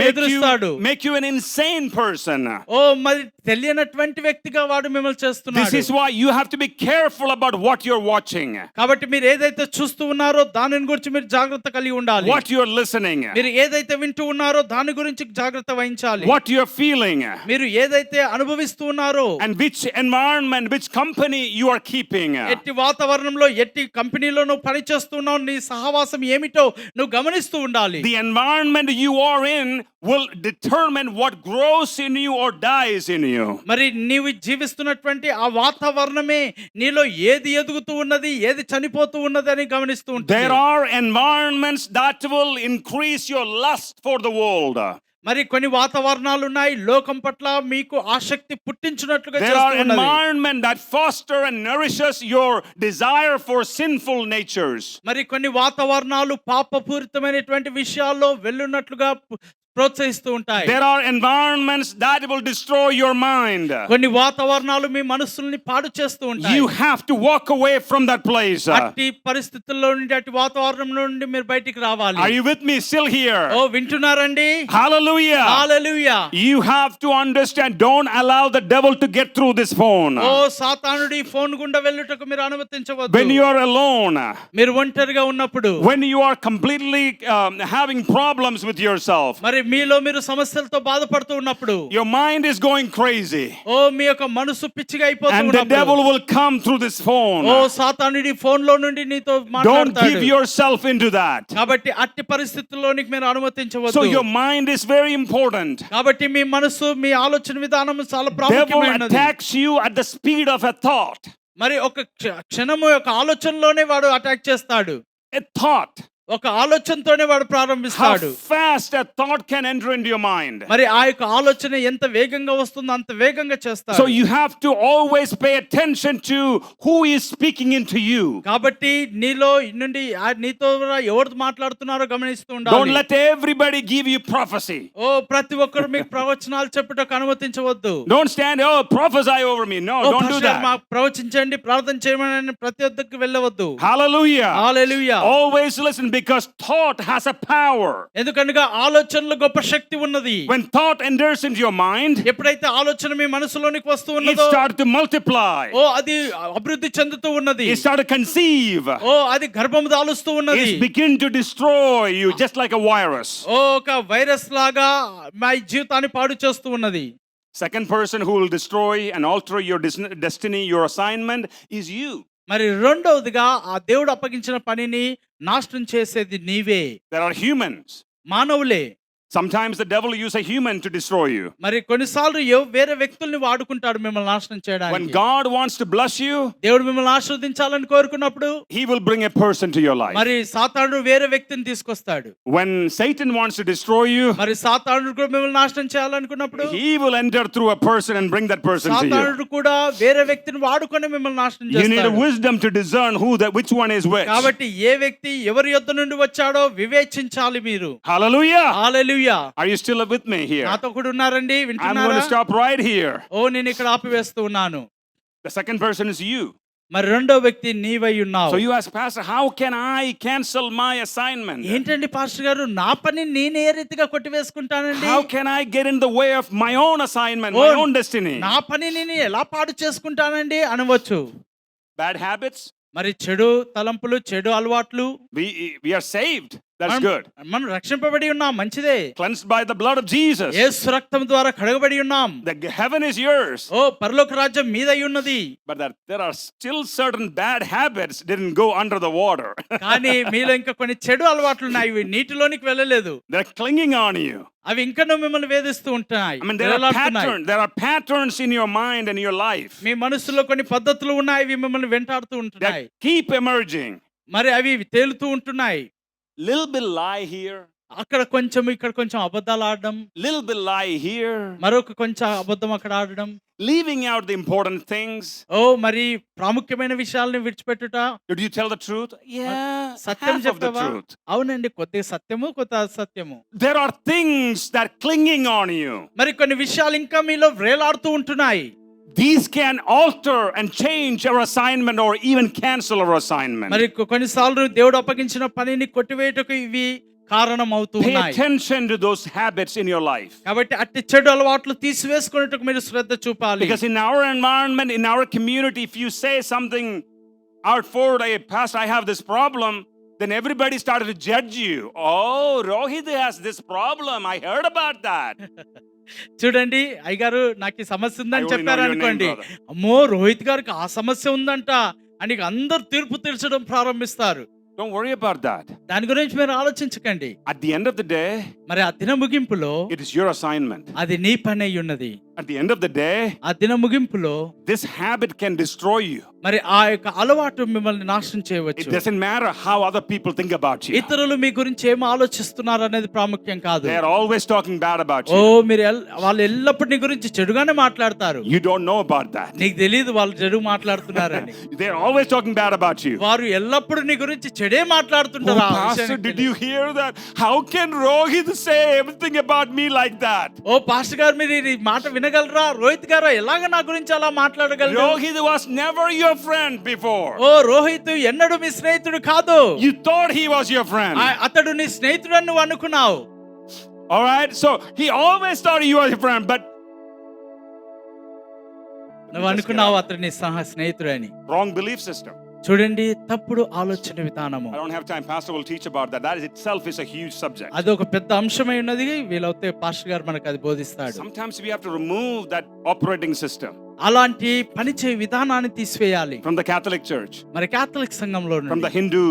S2: ఎదురిస్తాడు.
S1: Make you an insane person.
S2: ఓ మరి తెలియనటువంటి వ్యక్తిగా వాడు మిమ్మల్ని
S1: This
S2: చేస్తున్నాడు.
S1: is why you have to be careful about what you're watching,
S2: కాబట్టి మీరు ఏదైతే చూస్తూ ఉన్నారో దాని గురించి మీరు జాగ్రత్త కలిగి ఉండాలి.
S1: what you're listening,
S2: మీరు ఏదైతే వింటూ ఉన్నారో దాని గురించి జాగ్రత్త వహించాలి.
S1: what you're feeling,
S2: మీరు ఏదైతే అనుభవిస్తూ ఉన్నారో
S1: and which environment, which company you are keeping.
S2: ఎట్టి వాతావరణంలో ఎట్టి కంపెనీలో నువ్వు పని చేస్తున్నావు, నీ సహవాసం ఏమిటో నువ్వు గమనిస్తూ ఉండాలి.
S1: The environment you are in will determine what grows in you or dies in you.
S2: మరి నీవు జీవిస్తున్నటువంటి ఆ వాతావరణమే నీలో ఏది ఎదుగుతూ ఉన్నది, ఏది చనిపోతూ ఉన్నది అని గమనిస్తూ ఉంటుంది.
S1: There are environments that will increase your lust for the world.
S2: మరి కొన్ని వాతావరణాలు ఉన్నాయి లోకం పట్ల మీకు ఆసక్తి పుట్టించినట్లుగా
S1: There are
S2: చేస్తూ ఉన్నది.
S1: environment that foster and nourishes your desire for sinful natures.
S2: మరి కొన్ని వాతావరణాలు పాపపూరితమైనటువంటి విషయాల్లో వెళ్ళున్నట్లుగా ప్రోత్సహిస్తూ ఉంటాయి.
S1: There are environments that will destroy your mind.
S2: కొన్ని వాతావరణాలు మీ మనస్సుల్ని పాడు చేస్తూ ఉంటాయి.
S1: You have to walk away from that place.
S2: అట్టి పరిస్థితుల్లో నుండి అట్టి వాతావరణం నుండి మీరు బయటికి రావాలి.
S1: Are you with me still here?
S2: Oh వింటున్నారండి?
S1: Hallelujah.
S2: Hallelujah.
S1: You have to understand, don't allow the devil to get through this phone.
S2: ఓ సాతానుడు ఈ ఫోన్ గుండా వెళ్ళుటకు మీరు అనుమతించవద్దు.
S1: When you are alone,
S2: మీరు ఒంటరిగా ఉన్నప్పుడు,
S1: when you are completely having problems with yourself,
S2: మరి మీలో మీరు సమస్యలతో బాధపడుతూ ఉన్నప్పుడు,
S1: your mind is going crazy,
S2: ఓ మీ యొక్క మనసు పిచ్చిగా అయిపోతూ
S1: and the
S2: ఉన్నప్పుడు,
S1: devil will come through this phone.
S2: ఓ సాతానుడి ఫోన్ లో నుండి నీతో
S1: Don't
S2: మాట్లాడతాడు.
S1: give yourself into that.
S2: కాబట్టి అట్టి పరిస్థితుల్లోనికి మీరు
S1: So
S2: అనుమతించవద్దు.
S1: your mind is very important.
S2: కాబట్టి మీ మనసు, మీ ఆలోచన విధానం చాలా
S1: Devil
S2: ప్రాముఖ్యమైనది.
S1: attacks you at the speed of a thought.
S2: మరి ఒక క్షణము యొక్క ఆలోచనలోనే వాడు అటాక్ చేస్తాడు.
S1: A thought.
S2: ఒక ఆలోచనతోనే వాడు
S1: How
S2: ప్రారంభిస్తాడు.
S1: fast a thought can enter into your mind.
S2: మరి ఆ యొక్క ఆలోచన ఎంత వేగంగా వస్తుందో అంత వేగంగా చేస్తాడు.
S1: So you have to always pay attention to who is speaking into you.
S2: కాబట్టి నీలో నుండి నీతో ఎవరు మాట్లాడుతున్నారో గమనిస్తూ
S1: Don't
S2: ఉండాలి.
S1: let everybody give you prophecy.
S2: ఓ ప్రతి ఒక్కరు మీకు ప్రవచనాలు చెప్పుటకు అనుమతించవద్దు.
S1: Don't stand, oh, prophesy over me. No,
S2: oh
S1: don't do
S2: pastor
S1: that.
S2: మాకు ప్రవచించండి, ప్రార్థన చేయమని ప్రతి ఒక్కరికి వెళ్ళవద్దు.
S1: Hallelujah.
S2: Hallelujah.
S1: Always listen, because thought has a power.
S2: ఎందుకనగా ఆలోచనలో గొప్ప శక్తి ఉన్నది.
S1: When thought enters into your mind,
S2: ఎప్పుడైతే ఆలోచన మీ మనసులోనికి వస్తూ
S1: it
S2: ఉన్నదో,
S1: starts to multiply.
S2: ఓ అది అభివృద్ధి చెందుతూ ఉన్నది.
S1: It starts to conceive.
S2: ఓ అది గర్భము దాలుస్తూ ఉన్నది.
S1: It begins to destroy you just like a virus.
S2: ఓ ఒక వైరస్ లాగా మా జీవితాన్ని పాడు చేస్తూ ఉన్నది.
S1: Second person who will destroy and alter your destiny, your assignment, is you.
S2: మరి రెండవదిగా ఆ దేవుడు అప్పగించిన పనిని నాశనం చేసేది నీవే.
S1: There are humans.
S2: మానవులే.
S1: Sometimes the devil uses a human to destroy you.
S2: మరి కొన్నిసార్లు వేరే వ్యక్తుల్ని వాడుకుంటాడు మిమ్మల్ని నాశనం
S1: When
S2: చేయడానికి.
S1: God wants to bless you,
S2: దేవుడు మిమ్మల్ని ఆశీర్వదించాలని కోరుకున్నప్పుడు
S1: he will bring a person to your life.
S2: మరి సాతానుడు వేరే వ్యక్తిని తీసుకొస్తాడు.
S1: When Satan wants to destroy you,
S2: మరి సాతానుడు కూడా మిమ్మల్ని నాశనం చేయాలనుకున్నప్పుడు
S1: he will enter through a person and bring that person to you.
S2: సాతానుడు కూడా వేరే వ్యక్తిని వాడుకొని మిమ్మల్ని నాశనం
S1: You need a
S2: చేస్తాడు.
S1: wisdom to discern which one is which.
S2: కాబట్టి ఏ వ్యక్తి ఎవరి యొద్ద నుండి వచ్చాడో వివేచించాలి మీరు.
S1: Hallelujah.
S2: Hallelujah.
S1: Are you still with me here?
S2: నాతో కూడా ఉన్నారండి?
S1: I'm going
S2: వింటున్నారా?
S1: to stop right here.
S2: ఓ నేను ఇక్కడ ఆపివేస్తూ ఉన్నాను.
S1: The second person is you.
S2: మరి రెండో వ్యక్తి నీవై ఉన్నావు.
S1: So you ask, Pastor, how can I cancel my assignment?
S2: ఏంటండి పాస్టర్ గారు, నా పని నేను ఏ రీతిగా కొట్టివేసుకుంటానండి?
S1: How can I get in the way of my own assignment,
S2: Oh,
S1: my own destiny?
S2: నా పని నేను ఎలా పాడు చేసుకుంటానండి అనవచ్చు.
S1: Bad habits?
S2: మరి చెడు తలంపులు, చెడు అలవాట్లు.
S1: We are saved. That's good.
S2: మనం రక్షింపబడి ఉన్నాం, మంచిదే.
S1: Cleansed by the blood of Jesus.
S2: యేసు రక్తం ద్వారా కడగబడి ఉన్నాం.
S1: The heaven is yours.
S2: ఓ పరలోక రాజ్యం మీదై ఉన్నది.
S1: But there are still certain bad habits didn't go under the water.
S2: కానీ మీలో ఇంకా కొన్ని చెడు అలవాట్లు ఉన్నాయి, ఇవి నీటిలోనికి వెళ్ళలేదు.
S1: They're clinging on you.
S2: అవి ఇంకా మిమ్మల్ని వేధిస్తూ ఉంటున్నాయి.
S1: I mean, there are patterns in your mind and your life.
S2: మీ మనసులో కొన్ని పద్ధతులు ఉన్నాయి, ఇవి మిమ్మల్ని వెంటాడుతూ ఉంటున్నాయి.
S1: That keep emerging.
S2: మరి అవి తేలుతూ ఉంటున్నాయి.
S1: Little bit lie here.
S2: అక్కడ కొంచెం, ఇక్కడ కొంచెం అబద్ధాలు ఆడడం.
S1: Little bit lie here.
S2: మరొక కొంచెం అబద్ధం అక్కడ ఆడడం.
S1: Leaving out the important things.
S2: ఓ మరి ప్రాముఖ్యమైన విషయాలను విడిచిపెట్టుట.
S1: Did you tell the truth? Yeah,
S2: Satyam
S1: half of the
S2: చెప్పావా?
S1: truth.
S2: అవునండి, కొద్దిగా సత్యము కొద్ది అసత్యము.
S1: There are things that clinging on you.
S2: మరి కొన్ని విషయాలు ఇంకా మీలో వ్రేలాడుతూ ఉంటున్నాయి.
S1: these can alter and change our assignment or even cancel our assignment.
S2: మరి కొన్నిసార్లు దేవుడు అప్పగించిన పనిని కొట్టివేయటకు ఇవి కారణం అవుతూ
S1: Pay
S2: ఉన్నాయి.
S1: attention to those habits in your life.
S2: కాబట్టి అట్టి చెడు అలవాట్లు తీసివేసుకునేటకు మీరు శ్రద్ధ చూపాలి.
S1: Because in our environment, in our community, if you say something out forward, hey, Pastor, I have this problem, then everybody started to judge you. Oh, Rohit has this problem. I heard about that.
S2: చూడండి అయ్యగారు నాకు ఈ సమస్య
S1: I
S2: ఉందని
S1: only
S2: చెప్పారు
S1: know your name,
S2: అనుకోండి,
S1: brother.
S2: అమ్మో రోహిత్ గారికి ఆ సమస్య ఉందంట అని అందరు తీర్పు తీర్చడం ప్రారంభిస్తారు.
S1: Don't worry about that.
S2: దాని గురించి మీరు ఆలోచించకండి.
S1: At the end of the day,
S2: మరి ఆ దిన ముగింపులో
S1: it is your assignment.
S2: అది నీ పని అయి ఉన్నది.
S1: At the end of the day,
S2: ఆ దిన ముగింపులో
S1: this habit can destroy you.
S2: మరి ఆ యొక్క అలవాటు మిమ్మల్ని నాశనం
S1: It
S2: చేయవచ్చు.
S1: doesn't matter how other people think about you.
S2: ఇతరులు మీ గురించి ఏం ఆలోచిస్తున్నారు అనేది ప్రాముఖ్యం కాదు.
S1: They are always talking bad about
S2: oh
S1: you.
S2: మీరు వాళ్ళు ఎల్లప్పుడూ నీ గురించి చెడుగానే మాట్లాడతారు.
S1: You don't know about that.
S2: నీకు తెలియదు వాళ్ళు చెడు మాట్లాడుతున్నారని.
S1: They are always talking bad about you.
S2: వారు ఎల్లప్పుడూ నీ గురించి చెడే
S1: Oh,
S2: మాట్లాడుతుంటారు. ఆ
S1: Pastor,
S2: విషయానికి
S1: did you hear that? How can Rohit say everything about me like that?
S2: ఓ పాస్టర్ గారు మీరు ఈ మాట వినగలరా? రోహిత్ గారు ఎలాగ నా గురించి అలా మాట్లాడగలరు?
S1: Rohit was never your friend before.
S2: ఓ రోహిత్ ఎన్నడూ మీ స్నేహితుడు కాదు.
S1: You thought he was your friend.
S2: అతడు నీ స్నేహితుడని నువ్వు అనుకున్నావు.
S1: All right, so he always thought you were your friend, but
S2: నువ్వు అనుకున్నావు అతడు నీ స్నేహితుడని.
S1: wrong belief system.
S2: చూడండి తప్పుడు ఆలోచన విధానము.
S1: I don't have time. Pastor will teach about that. That is itself is a huge subject.
S2: అది ఒక పెద్ద అంశమై ఉన్నది. వీలైతే పాస్టర్ గారు మనకు అది బోధిస్తాడు.
S1: Sometimes we have to remove that operating system
S2: అలాంటి పనిచే విధానాన్ని తీసివేయాలి.
S1: from the Catholic Church,
S2: మరి కాథలిక్ సంఘంలో
S1: from the
S2: నుండి,
S1: Hindu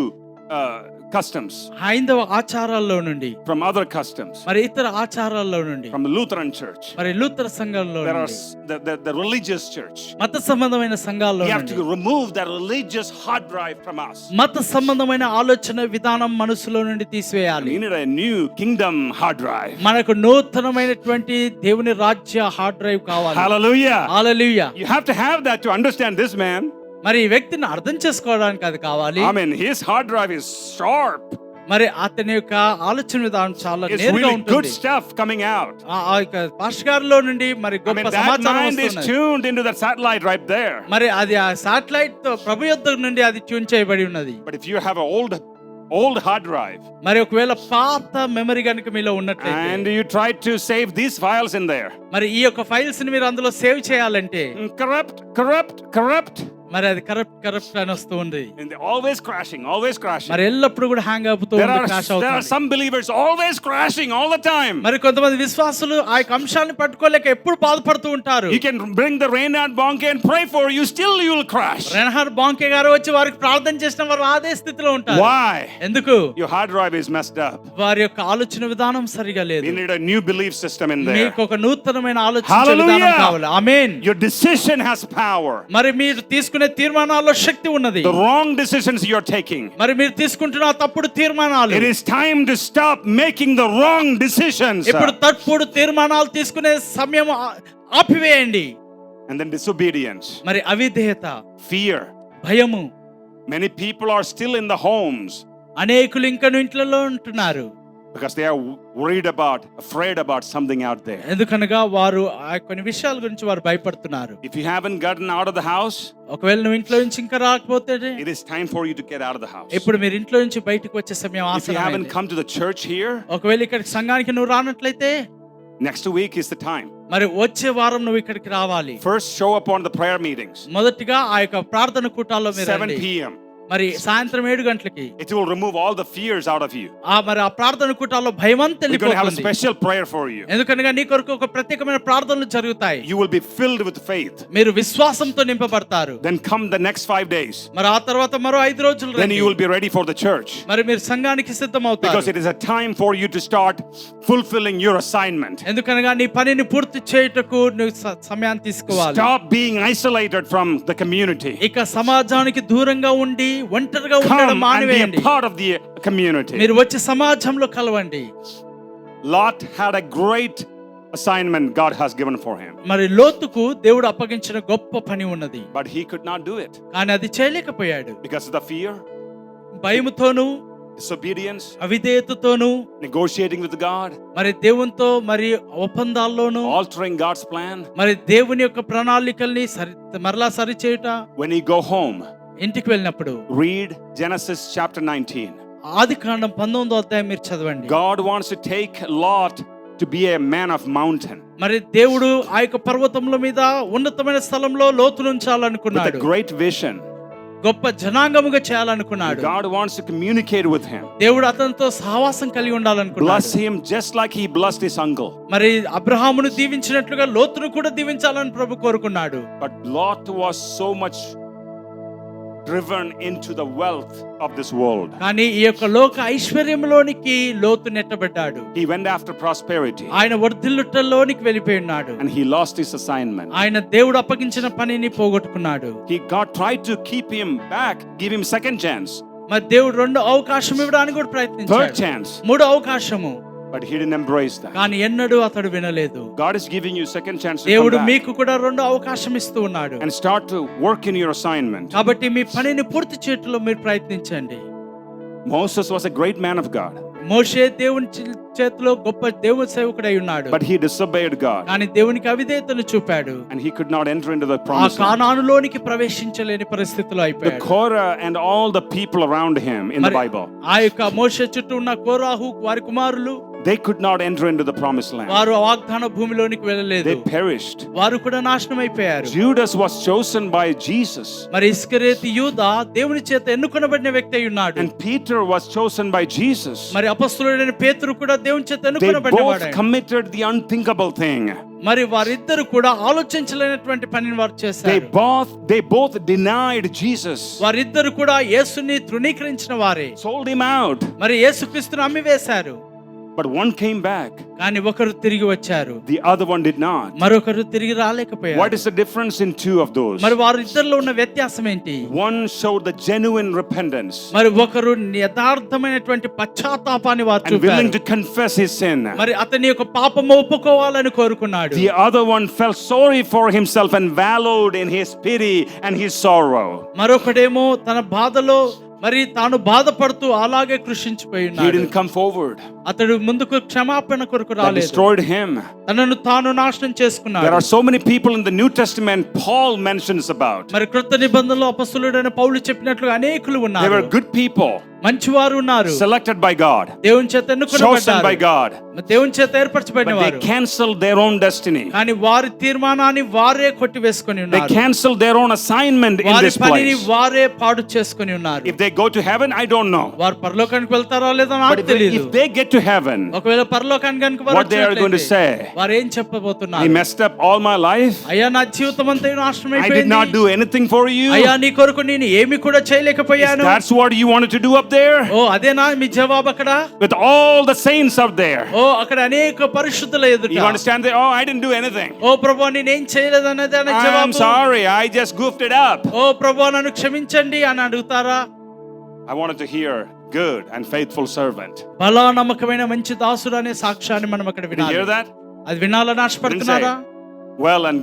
S1: customs,
S2: హైందవ ఆచారాల్లో నుండి,
S1: from other customs,
S2: మరి ఇతర ఆచారాల్లో నుండి,
S1: from the Lutheran Church.
S2: మరి లూథర్ సంఘంలో
S1: There are
S2: నుండి,
S1: the religious church.
S2: మత సంబంధమైన సంఘాల్లో
S1: We have
S2: నుండి
S1: to remove that religious hard drive from us.
S2: మత సంబంధమైన ఆలోచన విధానం మనసులో నుండి తీసివేయాలి.
S1: We need a new kingdom hard drive.
S2: మనకు నూతనమైనటువంటి దేవుని రాజ్య హార్డ్ డ్రైవ్ కావాలి.
S1: Hallelujah.
S2: Hallelujah.
S1: You have to have that to understand this man.
S2: మరి ఈ వ్యక్తిని అర్థం చేసుకోవడానికి అది కావాలి.
S1: I mean, his hard drive is sharp.
S2: మరి అతని యొక్క ఆలోచన విధానం చాలా
S1: It's
S2: నేరుగా
S1: really good
S2: ఉంటుంది.
S1: stuff coming out.
S2: ఆ యొక్క పాస్టర్ గారిలో నుండి మరి
S1: I
S2: గొప్ప
S1: mean, that
S2: సమాచారం
S1: mind is
S2: వస్తున్నది.
S1: tuned into that satellite right there.
S2: మరి అది ఆ శాటిలైట్ తో ప్రభు యొద్ద నుండి అది ట్యూన్ చేయబడి ఉన్నది.
S1: But if you have an old hard drive
S2: మరి ఒకవేళ పాత మెమరీ గనుక మీలో ఉన్నట్లయితే,
S1: and you try to save these files in there,
S2: మరి ఈ యొక్క ఫైల్స్ ని మీరు అందులో సేవ్ చేయాలంటే
S1: corrupt,
S2: మరి అది కరప్ట్ అని వస్తూ ఉంది.
S1: and they're always crashing.
S2: మరి ఎల్లప్పుడు కూడా హ్యాంగ్ అవుతూ
S1: There
S2: ఉంది, క్రాష్
S1: are
S2: అవుతుంది.
S1: some believers always crashing all the time.
S2: మరి కొంతమంది విశ్వాసులు ఆ యొక్క అంశాలను పట్టుకోలేక ఎప్పుడు బాధపడుతూ ఉంటారు.
S1: You can bring the Reinhard Bonnke and pray for you, still you will crash.
S2: రెన్హార్డ్ బాంకే గారు వచ్చి వారికి ప్రార్థన చేసిన వారు అదే స్థితిలో ఉంటారు.
S1: Why?
S2: ఎందుకు?
S1: Your hard drive is messed up.
S2: వారి యొక్క ఆలోచన విధానం సరిగా లేదు.
S1: You need a new belief system in there.
S2: మీకు ఒక నూతనమైన ఆలోచన
S1: Hallelujah.
S2: విధానం కావాలి. ఆమేన్.
S1: Your decision has power.
S2: మరి మీరు తీసుకునే తీర్మానాల్లో శక్తి ఉన్నది.
S1: The wrong decisions you're taking.
S2: మరి మీరు తీసుకుంటున్న తప్పుడు తీర్మానాలు,
S1: It is time to stop making the wrong decisions.
S2: ఇప్పుడు తప్పుడు తీర్మానాలు తీసుకునే సమయం ఆపివేయండి.
S1: And then disobedience,
S2: మరి అవిధేయత,
S1: fear.
S2: భయము.
S1: Many people are still in the homes
S2: అనేకులు ఇంకా ఇంట్లలో ఉంటున్నారు.
S1: because they are afraid about something out there.
S2: ఎందుకనగా వారు ఆ కొన్ని విషయాల గురించి వారు భయపడుతున్నారు.
S1: If you haven't gotten out of the house,
S2: ఒకవేళ నువ్వు ఇంట్లో నుంచి ఇంకా రాకపోతే
S1: it is time for you to get out of the house.
S2: ఇప్పుడు మీరు ఇంట్లో నుంచి బయటకు వచ్చే సమయం
S1: If you haven't
S2: ఆసన్నమైంది.
S1: come to the church here,
S2: ఒకవేళ ఇక్కడ సంఘానికి నువ్వు రానట్లయితే
S1: next week is the time.
S2: మరి వచ్చే వారం నువ్వు ఇక్కడికి రావాలి.
S1: First, show up on the prayer meetings.
S2: మొదటిగా ఆ యొక్క ప్రార్థన కూటాల్లో మీరు
S1: 7
S2: రండి.
S1: p.m.
S2: మరి సాయంత్రం 7 గంటలకి
S1: It will remove all the fears out of you.
S2: మరి ఆ ప్రార్థన కూటాల్లో భయమంతా
S1: We're going to have a
S2: వెళ్ళిపోతుంది.
S1: special prayer for you.
S2: ఎందుకనగా నీ కొరకు ఒక ప్రత్యేకమైన ప్రార్థనలు జరుగుతాయి.
S1: You will be filled with faith.
S2: మీరు విశ్వాసంతో నింపబడతారు.
S1: Then come the next 5 days.
S2: మరి ఆ తర్వాత మరో 5 రోజులు
S1: Then
S2: రండి.
S1: you will be ready for the church.
S2: మరి మీరు సంఘానికి సిద్ధమవుతారు.
S1: Because it is a time for you to start fulfilling your assignment.
S2: ఎందుకనగా నీ పనిని పూర్తి చేయుటకు నువ్వు సమయాన్ని తీసుకోవాలి.
S1: Stop being isolated from the community.
S2: ఇక సమాజానికి దూరంగా ఉండి ఒంటరిగా ఉండడం
S1: Come and be
S2: మానేయండి.
S1: a part of the community.
S2: మీరు వచ్చి సమాజంలో కలవండి.
S1: Lot had a great assignment God has given for him,
S2: మరి లోతుకు దేవుడు అప్పగించిన గొప్ప పని ఉన్నది.
S1: but he could not do it
S2: కానీ అది చేయలేకపోయాడు.
S1: because of the fear,
S2: భయముతోను,
S1: disobedience,
S2: అవిధేయతతోను,
S1: negotiating with God,
S2: మరి దేవునితో మరి ఒప్పందాల్లోను,
S1: altering God's plan.
S2: మరి దేవుని యొక్క ప్రణాళికల్ని మరలా సరిచేయుట.
S1: When you go home,
S2: ఇంటికి వెళ్ళినప్పుడు
S1: read Genesis chapter 19.
S2: ఆదికాండం 19వ అధ్యాయం మీరు చదవండి.
S1: God wants to take Lot to be a man of mountain
S2: మరి దేవుడు ఆ యొక్క పర్వతముల మీద ఉన్నతమైన స్థలంలో లోతును
S1: with
S2: ఉంచాలనుకున్నాడు.
S1: a great vision.
S2: గొప్ప జనాంగముగా చేయాలనుకున్నాడు.
S1: God wants to communicate with him.
S2: దేవుడు అతనితో సహవాసం కలిగి ఉండాలనుకున్నాడు.
S1: Bless him just like he blessed his uncle.
S2: మరి అబ్రహామును దీవించినట్లుగా లోతును కూడా దీవించాలని ప్రభు కోరుకున్నాడు.
S1: But Lot was so much driven into the wealth of this world.
S2: కానీ ఈ యొక్క లోక ఐశ్వర్యంలోనికి లోతు నెట్టబడ్డాడు.
S1: He went after prosperity
S2: ఆయన వర్ధిల్లుటలోనికి వెళ్ళిపోయి ఉన్నాడు.
S1: and he lost his assignment.
S2: ఆయన దేవుడు అప్పగించిన పనిని పోగొట్టుకున్నాడు.
S1: God tried to keep him back, give him second chance,
S2: మరి దేవుడు రెండో అవకాశం ఇవ్వడానికి కూడా
S1: third
S2: ప్రయత్నించాడు.
S1: chance,
S2: మూడో అవకాశము,
S1: but he didn't embrace that.
S2: కానీ ఎన్నడూ అతడు వినలేదు.
S1: God is giving you second chance to
S2: దేవుడు
S1: come back
S2: మీకు కూడా రెండో అవకాశం ఇస్తూ ఉన్నాడు.
S1: and start to work in your assignment.
S2: కాబట్టి మీ పనిని పూర్తి చేయటంలో మీరు ప్రయత్నించండి.
S1: Moses was a great man of God,
S2: మోషే దేవుని చేతిలో గొప్ప దేవుని సేవకుడై ఉన్నాడు.
S1: but he disobeyed God
S2: కానీ దేవునికి అవిధేయతను చూపాడు.
S1: and he could not enter into the
S2: ఆ
S1: promised land.
S2: కానానులోనికి ప్రవేశించలేని పరిస్థితిలో
S1: The
S2: అయిపోయాడు.
S1: Korah and all the people around him in the
S2: మరి
S1: Bible,
S2: ఆ యొక్క మోషే చుట్టూ ఉన్న కోరాహు వారి కుమారులు
S1: they could not enter into the promised land.
S2: వారు వాగ్దాన భూమిలోనికి వెళ్ళలేదు.
S1: They perished.
S2: వారు కూడా నాశనం అయిపోయారు.
S1: Judas was chosen by Jesus
S2: మరి ఇస్కరియోతు యూదా దేవుని చేత ఎన్నుకొనబడిన వ్యక్తి అయి ఉన్నాడు.
S1: and Peter was chosen by Jesus.
S2: మరి అపొస్తలుడైన పేతురు కూడా దేవుని చేత
S1: They
S2: ఎన్నుకొనబడినవాడు.
S1: both committed the unthinkable thing.
S2: మరి వారిద్దరు కూడా ఆలోచించలేనటువంటి పనిని వారు చేశారు.
S1: They both denied Jesus,
S2: వారిద్దరు కూడా యేసుని తృణీకరించిన వారే.
S1: sold him out.
S2: మరి యేసుక్రీస్తును అమ్మివేశారు.
S1: But one came back,
S2: కానీ ఒకరు తిరిగి వచ్చారు,
S1: the other one did not.
S2: మరొకరు తిరిగి రాలేకపోయారు.
S1: What is the difference in two of those?
S2: మరి వారిద్దరిలో ఉన్న వ్యత్యాసం ఏంటి?
S1: One showed the genuine repentance
S2: మరి ఒకరు యథార్థమైనటువంటి పశ్చాత్తాపాన్ని వారు
S1: and willing
S2: చూపారు.
S1: to confess his sin.
S2: మరి అతని యొక్క పాపము ఒప్పుకోవాలని కోరుకున్నాడు.
S1: The other one felt sorry for himself and wallowed in his pity and his sorrow.
S2: మరొకడేమో తన బాధలో మరి తాను బాధపడుతూ అలాగే కృషించిపోయి
S1: He
S2: ఉన్నాడు.
S1: didn't come forward.
S2: అతడు ముందుకు క్షమాపణ కొరకు
S1: That
S2: రాలేదు.
S1: destroyed him.
S2: తనను తాను నాశనం చేసుకున్నాడు.
S1: There are so many people in the New Testament Paul mentions about.
S2: మరి క్రొత్త నిబంధనలో అపొస్తలుడైన పౌలు చెప్పినట్లుగా అనేకులు
S1: They
S2: ఉన్నారు.
S1: were good people,
S2: మంచివారు ఉన్నారు,
S1: selected by God,
S2: దేవుని చేత
S1: chosen
S2: ఎన్నుకొనబడ్డారు,
S1: by God,
S2: దేవుని చేత ఏర్పరచబడిన
S1: but they
S2: వారు.
S1: canceled their own destiny.
S2: కానీ వారి తీర్మానాన్ని వారే కొట్టివేసుకొని
S1: They
S2: ఉన్నారు.
S1: canceled their own assignment in
S2: వారి
S1: this
S2: పనిని
S1: place.
S2: వారే పాడు చేసుకొని ఉన్నారు.
S1: If they go to heaven, I don't know.
S2: వారు పరలోకానికి వెళ్తారో లేదో
S1: But
S2: నాకు తెలియదు.
S1: if they get to heaven,
S2: ఒకవేళ పరలోకానికి కనుక వారు
S1: what they are going to
S2: వచ్చినట్లయితే
S1: say?
S2: వారు ఏం
S1: I
S2: చెప్పబోతున్నారు?
S1: messed up all my life.
S2: అయ్యా నా జీవితం అంతా నాశనం
S1: I did not
S2: అయిపోయింది.
S1: do anything for you.
S2: అయ్యా నీ కొరకు నేను ఏమి కూడా చేయలేకపోయాను.
S1: That's what you wanted to do up there?
S2: ఓ అదేనా మీ జవాబు అక్కడ?
S1: With all the saints out there.
S2: ఓ అక్కడ అనేక పరిశుద్ధుల ఎదుట
S1: You understand that? Oh, I didn't do anything.
S2: ఓ ప్రభువా నేనేం చేయలేదన్నది అనే
S1: I'm
S2: జవాబు.
S1: sorry, I just goofed it up.
S2: ఓ ప్రభువా నన్ను క్షమించండి అని అడుగుతారా?
S1: I wanted to hear good and faithful servant.
S2: బలా నమ్మకమైన మంచి దాసుడు అనే సాక్ష్యాన్ని మనం అక్కడ
S1: Did you hear
S2: వినాలి.
S1: that?
S2: అది వినాలని ఆశపడుతున్నారా?
S1: Well and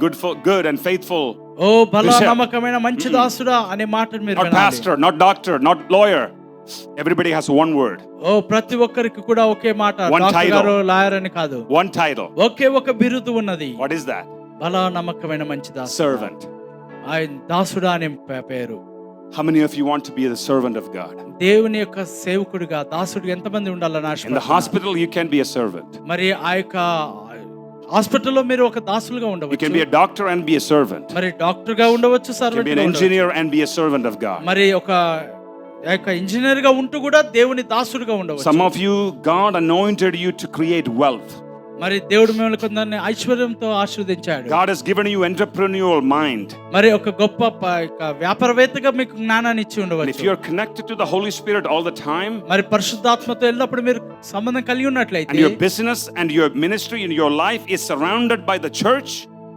S1: good and faithful.
S2: Oh Bala
S1: Bishop.
S2: నమ్మకమైన మంచి దాసుడా అనే మాటను మీరు
S1: Not
S2: వినాలి.
S1: pastor, not doctor, not lawyer. Everybody has one word,
S2: ఓ ప్రతి ఒక్కరికి కూడా ఒకే మాట,
S1: One
S2: డాక్టర్
S1: title.
S2: గారు లాయర్ అని కాదు,
S1: one title.
S2: ఒకే ఒక బిరుదు ఉన్నది.
S1: What is that?
S2: బలా నమ్మకమైన మంచి దాసుడు.
S1: Servant.
S2: ఆయన దాసుడా అనే పేరు.
S1: How many of you want to be the servant of God?
S2: దేవుని యొక్క సేవకుడిగా దాసుడు ఎంతమంది ఉండాలని
S1: In the
S2: ఆశపడుతున్నారు?
S1: hospital, you can be a servant.
S2: మరి ఆ యొక్క హాస్పిటల్లో మీరు ఒక దాసులుగా
S1: You can
S2: ఉండవచ్చు,
S1: be a doctor and be a servant.
S2: మరి డాక్టర్ గా ఉండవచ్చు,
S1: You can be an
S2: servant
S1: engineer and be a servant of God.
S2: మరి ఒక ఇంజనీర్ గా ఉంటూ కూడా దేవుని దాసుడుగా ఉండవచ్చు.
S1: Some of you, God anointed you to create wealth.
S2: మరి దేవుడు మిమ్మల్ని కొందరిని ఐశ్వర్యంతో ఆశీర్వదించాడు.
S1: God has given you entrepreneurial mind.
S2: మరి ఒక గొప్ప వ్యాపారవేత్తగా మీకు జ్ఞానాన్ని ఇచ్చి
S1: And if
S2: ఉండవచ్చు.
S1: you're connected to the Holy Spirit all the time,
S2: మరి పరిశుద్ధాత్మతో ఎల్లప్పుడు మీరు సంబంధం కలిగి
S1: and
S2: ఉన్నట్లయితే,
S1: your business and your ministry in your life is surrounded by the church,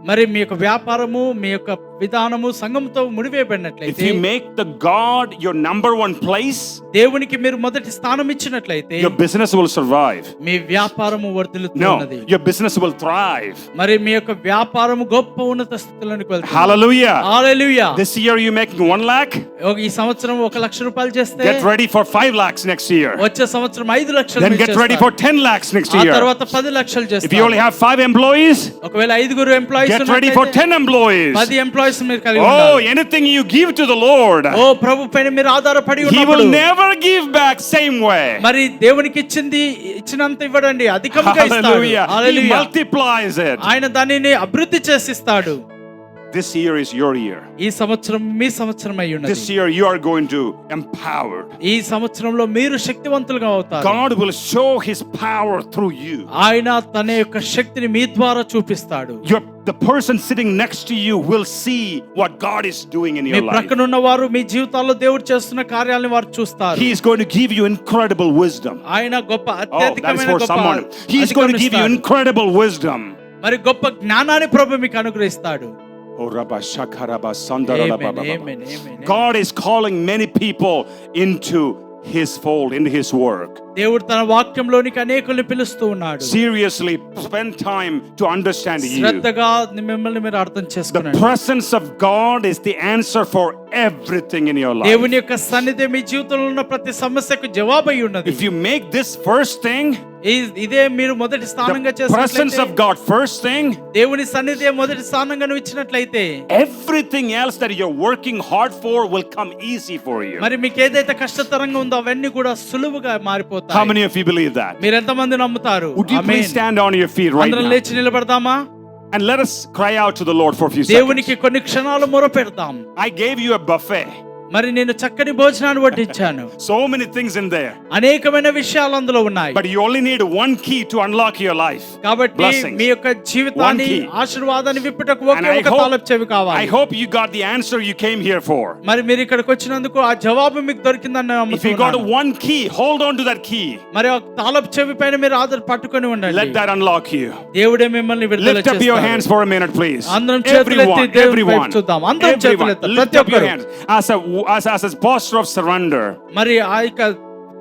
S2: మరి మీ యొక్క వ్యాపారము మీ యొక్క విధానము సంఘంతో
S1: if
S2: ముడివేయబడినట్లయితే,
S1: you make the God your number one place,
S2: దేవునికి మీరు మొదటి స్థానం ఇచ్చినట్లయితే
S1: your business will survive.
S2: మీ వ్యాపారము
S1: No,
S2: వర్ధిల్లుతున్నది.
S1: your business will thrive.
S2: మరి మీ యొక్క వ్యాపారము గొప్ప ఉన్నత స్థితిలోనికి వెళ్తుంది.
S1: Hallelujah.
S2: Hallelujah.
S1: This year you're making 1 lakh.
S2: ఈ సంవత్సరం 1 లక్ష రూపాయలు చేస్తే
S1: Get ready for 5 lakhs next year.
S2: వచ్చే సంవత్సరం 5 లక్షలు
S1: Then
S2: మీరు
S1: get ready
S2: చేస్తారు.
S1: for 10 lakhs next
S2: ఆ
S1: year.
S2: తర్వాత 10 లక్షలు
S1: If you
S2: చేస్తారు.
S1: only have 5 employees,
S2: ఒకవేళ 5 employees
S1: get ready for 10 employees.
S2: 10 employees మీరు కలిగి
S1: Oh,
S2: ఉండాలి.
S1: anything you give to the Lord,
S2: ఓ ప్రభు పైన మీరు ఆధారపడి
S1: He will
S2: ఉన్నప్పుడు
S1: never give back same way.
S2: మరి దేవునికి ఇచ్చినంత ఇవ్వడండి, అధికంగా ఇస్తాడు.
S1: Hallelujah. He
S2: hallelujah.
S1: multiplies it.
S2: ఆయన దానిని అభివృద్ధి చేసిస్తాడు.
S1: This year is your year.
S2: ఈ సంవత్సరం మీ సంవత్సరం అయి ఉన్నది.
S1: This year you are going to empowered.
S2: ఈ సంవత్సరంలో మీరు శక్తివంతులుగా అవుతారు.
S1: God will show His power through you.
S2: ఆయన తన యొక్క శక్తిని మీ ద్వారా చూపిస్తాడు.
S1: The person sitting next to you will see what God is doing in
S2: me
S1: your life.
S2: ప్రక్కన ఉన్న వారు మీ జీవితాల్లో దేవుడు చేస్తున్న కార్యాలను వారు చూస్తారు.
S1: He is going to give you incredible wisdom.
S2: ఆయన గొప్ప
S1: Oh, that is
S2: అత్యధికమైన
S1: for someone. He is going to give you incredible wisdom.
S2: మరి గొప్ప జ్ఞానాన్ని ప్రభు మీకు అనుగ్రహిస్తాడు.
S1: Oh, Rabba Shakaraba Sandara
S2: Amen,
S1: Rabba.
S2: amen, amen.
S1: God is calling many people into His fold, into His work.
S2: దేవుడు తన వాక్యంలోనికి అనేకుల్ని పిలుస్తూ ఉన్నాడు.
S1: Seriously, spend time to understand you.
S2: శ్రద్ధగా మిమ్మల్ని మీరు అర్థం
S1: The
S2: చేసుకునండి.
S1: presence of God is the answer for everything in your life.
S2: దేవుని యొక్క సన్నిధి మీ జీవితంలో ఉన్న ప్రతి సమస్యకు జవాబై ఉన్నది.
S1: If you make this first thing,
S2: ఇదే మీరు మొదటి స్థానంగా
S1: the presence
S2: చేసినట్లయితే,
S1: of God first thing,
S2: దేవుని సన్నిధి మొదటి స్థానంగా నువ్వు ఇచ్చినట్లయితే,
S1: everything else that you're working hard for will come easy for you.
S2: మరి మీకు ఏదైతే కష్టతరంగా ఉందో అవన్నీ కూడా సులువుగా మారిపోతాయి.
S1: How many of you believe that?
S2: మీరు ఎంతమంది నమ్ముతారు?
S1: Would you please stand on your feet right
S2: అందరం
S1: now
S2: లేచి నిలబడదామా?
S1: and let us cry out to the Lord for a few seconds.
S2: దేవునికి కొన్ని క్షణాలు మొరపెడతాం.
S1: I gave you a buffet.
S2: మరి నేను చక్కని భోజనాన్ని వడ్డించాను.
S1: So many things in there.
S2: అనేకమైన విషయాలు అందులో ఉన్నాయి.
S1: But you only need one key to unlock your life.
S2: కాబట్టి
S1: Blessings.
S2: మీ యొక్క జీవితాన్ని
S1: One key.
S2: ఆశీర్వాదాన్ని విప్పుటకు
S1: And
S2: ఒకే
S1: I
S2: ఒక తాళపు చెవి
S1: I
S2: కావాలి.
S1: hope you got the answer you came here for.
S2: మరి మీరు ఇక్కడికి వచ్చినందుకు ఆ జవాబు మీకు దొరికిందని
S1: If you got
S2: నమ్ముతున్నాను.
S1: one key, hold on to that key.
S2: మరి ఆ తాళపు చెవి పైన మీరు ఆధార పట్టుకొని ఉండండి.
S1: Let that unlock you.
S2: దేవుడే మిమ్మల్ని విడుదల
S1: Lift up your
S2: చేస్తాడు.
S1: hands for a minute, please.
S2: అందరం చేతులు ఎత్తి దేవుని
S1: Everyone.
S2: వైపు చూద్దాం. అందరం చేతులు
S1: Everyone.
S2: ఎత్తాలి.
S1: Lift
S2: ప్రతి
S1: up your
S2: ఒక్కరు.
S1: hands. As a posture of surrender.
S2: మరి ఆ యొక్క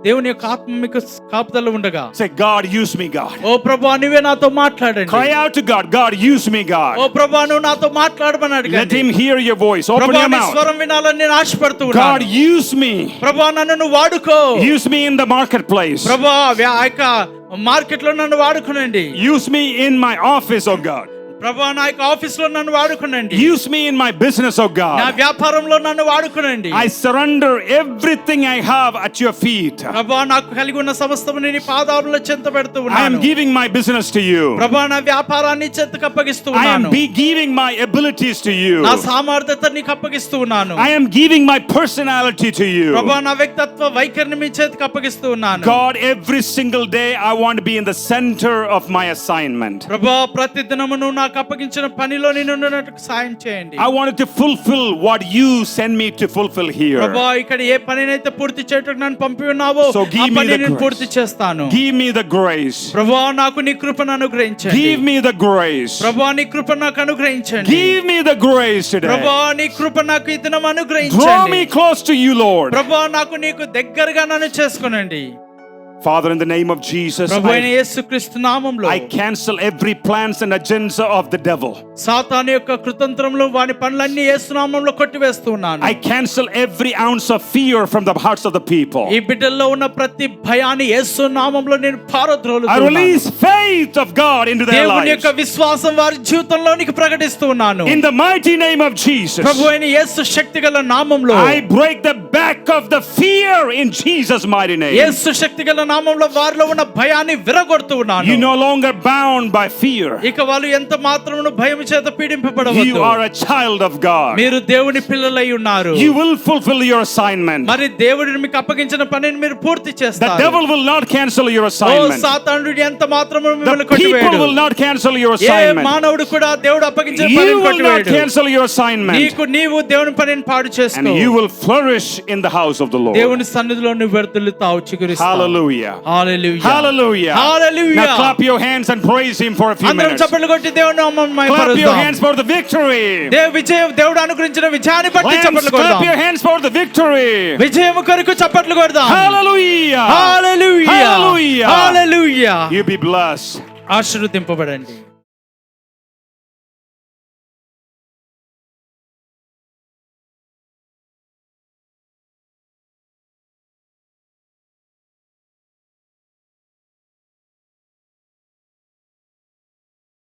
S2: దేవుని యొక్క ఆత్మ మీకు కాపుదల ఉండగా,
S1: Say, God, use me, God.
S2: ఓ ప్రభువా నీవే నాతో మాట్లాడండి.
S1: Cry out to God. God, use me,
S2: oh
S1: God.
S2: ప్రభువా నువ్వు నాతో మాట్లాడమని
S1: Let
S2: అడగండి.
S1: Him hear your voice. Open
S2: ప్రభువా
S1: your
S2: నీ
S1: mouth.
S2: స్వరం వినాలని నేను ఆశపడుతూ
S1: God,
S2: ఉన్నాను.
S1: use me.
S2: ప్రభువా నన్ను నువ్వు వాడుకో.
S1: Use me in the marketplace.
S2: ప్రభువా ఆ యొక్క మార్కెట్ లో నన్ను వాడుకునండి.
S1: Use me in my office, oh God.
S2: ప్రభువా నా యొక్క ఆఫీస్ లో నన్ను వాడుకునండి.
S1: Use me in my business, oh
S2: నా
S1: God.
S2: వ్యాపారంలో నన్ను వాడుకునండి.
S1: I surrender everything I have at your feet.
S2: ప్రభువా నాకు కలిగి ఉన్న సమస్తమును నీ పాదాల చెంత పెడుతూ
S1: I am
S2: ఉన్నాను.
S1: giving my business to you.
S2: ప్రభువా నా వ్యాపారాన్ని చెంతకు అప్పగిస్తూ
S1: I am
S2: ఉన్నాను.
S1: giving my abilities to you.
S2: నా సామర్థ్యత నీకు అప్పగిస్తూ ఉన్నాను.
S1: I am giving my personality to you.
S2: ప్రభువా నా వ్యక్తిత్వ వైఖరిని మీ చేతికి అప్పగిస్తూ ఉన్నాను.
S1: God, every single day I want to be in the center of my assignment.
S2: ప్రభువా ప్రతి దినము నువ్వు నాకు అప్పగించిన పనిలో నేను ఉన్నట్టుకు సాయం చేయండి.
S1: I wanted to fulfill what you send me to fulfill here.
S2: ప్రభువా ఇక్కడ ఏ పనినైతే పూర్తి చేయడానికి నన్ను పంపి ఉన్నావో
S1: So give
S2: ఆ
S1: me
S2: పనిని
S1: the
S2: నేను
S1: grace.
S2: పూర్తి చేస్తాను.
S1: Give me the grace.
S2: ప్రభువా నాకు నీ కృపను అనుగ్రహించండి.
S1: Give me the grace.
S2: ప్రభువా నీ కృపను నాకు అనుగ్రహించండి.
S1: Give me the grace today.
S2: ప్రభువా నీ కృప నాకు ఈ దినం
S1: Draw
S2: అనుగ్రహించండి.
S1: me close to you, Lord.
S2: ప్రభువా నాకు నీకు దగ్గరగా నన్ను చేసుకొనండి.
S1: Father, in the name of Jesus,
S2: ప్రభువైన యేసుక్రీస్తు నామములో
S1: I cancel every plans and agenda of the devil.
S2: సాతాను యొక్క కృతంత్రములు వాని పనులన్నీ యేసు నామములో కొట్టివేస్తున్నాను.
S1: I cancel every ounce of fear from the hearts of the people.
S2: ఈ బిడ్డల్లో ఉన్న ప్రతి భయాన్ని యేసు నామములో నేను
S1: I
S2: పారద్రోలుతున్నాను.
S1: release faith of God into their
S2: దేవుని
S1: lives.
S2: యొక్క విశ్వాసం వారి జీవితంలోనికి ప్రకటిస్తున్నాను.
S1: In the mighty name of Jesus,
S2: ప్రభువైన యేసు శక్తిగల నామములో
S1: I break the back of the fear in Jesus' mighty name.
S2: యేసు శక్తిగల నామములో వారిలో ఉన్న భయాన్ని విరగొడుతూ ఉన్నాను.
S1: You no longer bound by fear.
S2: ఇక వాళ్ళు ఎంత మాత్రమును భయం చేత
S1: You
S2: పీడింపబడవద్దు.
S1: are a child of God.
S2: మీరు దేవుని పిల్లలై ఉన్నారు.
S1: You will fulfill your assignment.
S2: మరి దేవుడు మీకు అప్పగించిన పనిని మీరు పూర్తి
S1: The
S2: చేస్తారు.
S1: devil will not cancel your
S2: oh
S1: assignment.
S2: సాతానుడు ఎంత మాత్రము మిమ్మల్ని
S1: The people
S2: కొట్టివేయడు.
S1: will not cancel your
S2: A
S1: assignment.
S2: మానవుడు కూడా దేవుడు అప్పగించిన
S1: You
S2: పనిని
S1: will not
S2: కొట్టివేయడు.
S1: cancel your assignment.
S2: నీవు దేవుని పనిని పాడు చేసుకో.
S1: And you will flourish in the house of the Lord.
S2: దేవుని సన్నిధిలో నువ్వు వర్ధిల్లుతావు, చిగురిస్తావు.
S1: Hallelujah. Hallelujah.
S2: Hallelujah
S1: Hallelujah.
S2: Hallelujah
S1: Now clap your hands and praise Him for a few
S2: అందరం
S1: minutes.
S2: చప్పట్లు కొట్టి దేవుని నామమును
S1: Clap your
S2: మహిమపరుద్దాం.
S1: hands for the victory.
S2: దేవుడు అనుగ్రహించిన విజయాన్ని బట్టి
S1: Lambs,
S2: చప్పట్లు
S1: clap
S2: కొడదాం.
S1: your hands for the victory.
S2: విజయము కొరకు చప్పట్లు కొడదాం.
S1: Hallelujah.
S2: Hallelujah
S1: Hallelujah.
S2: Hallelujah.
S1: You be blessed.
S2: ఆశీర్వదింపబడండి.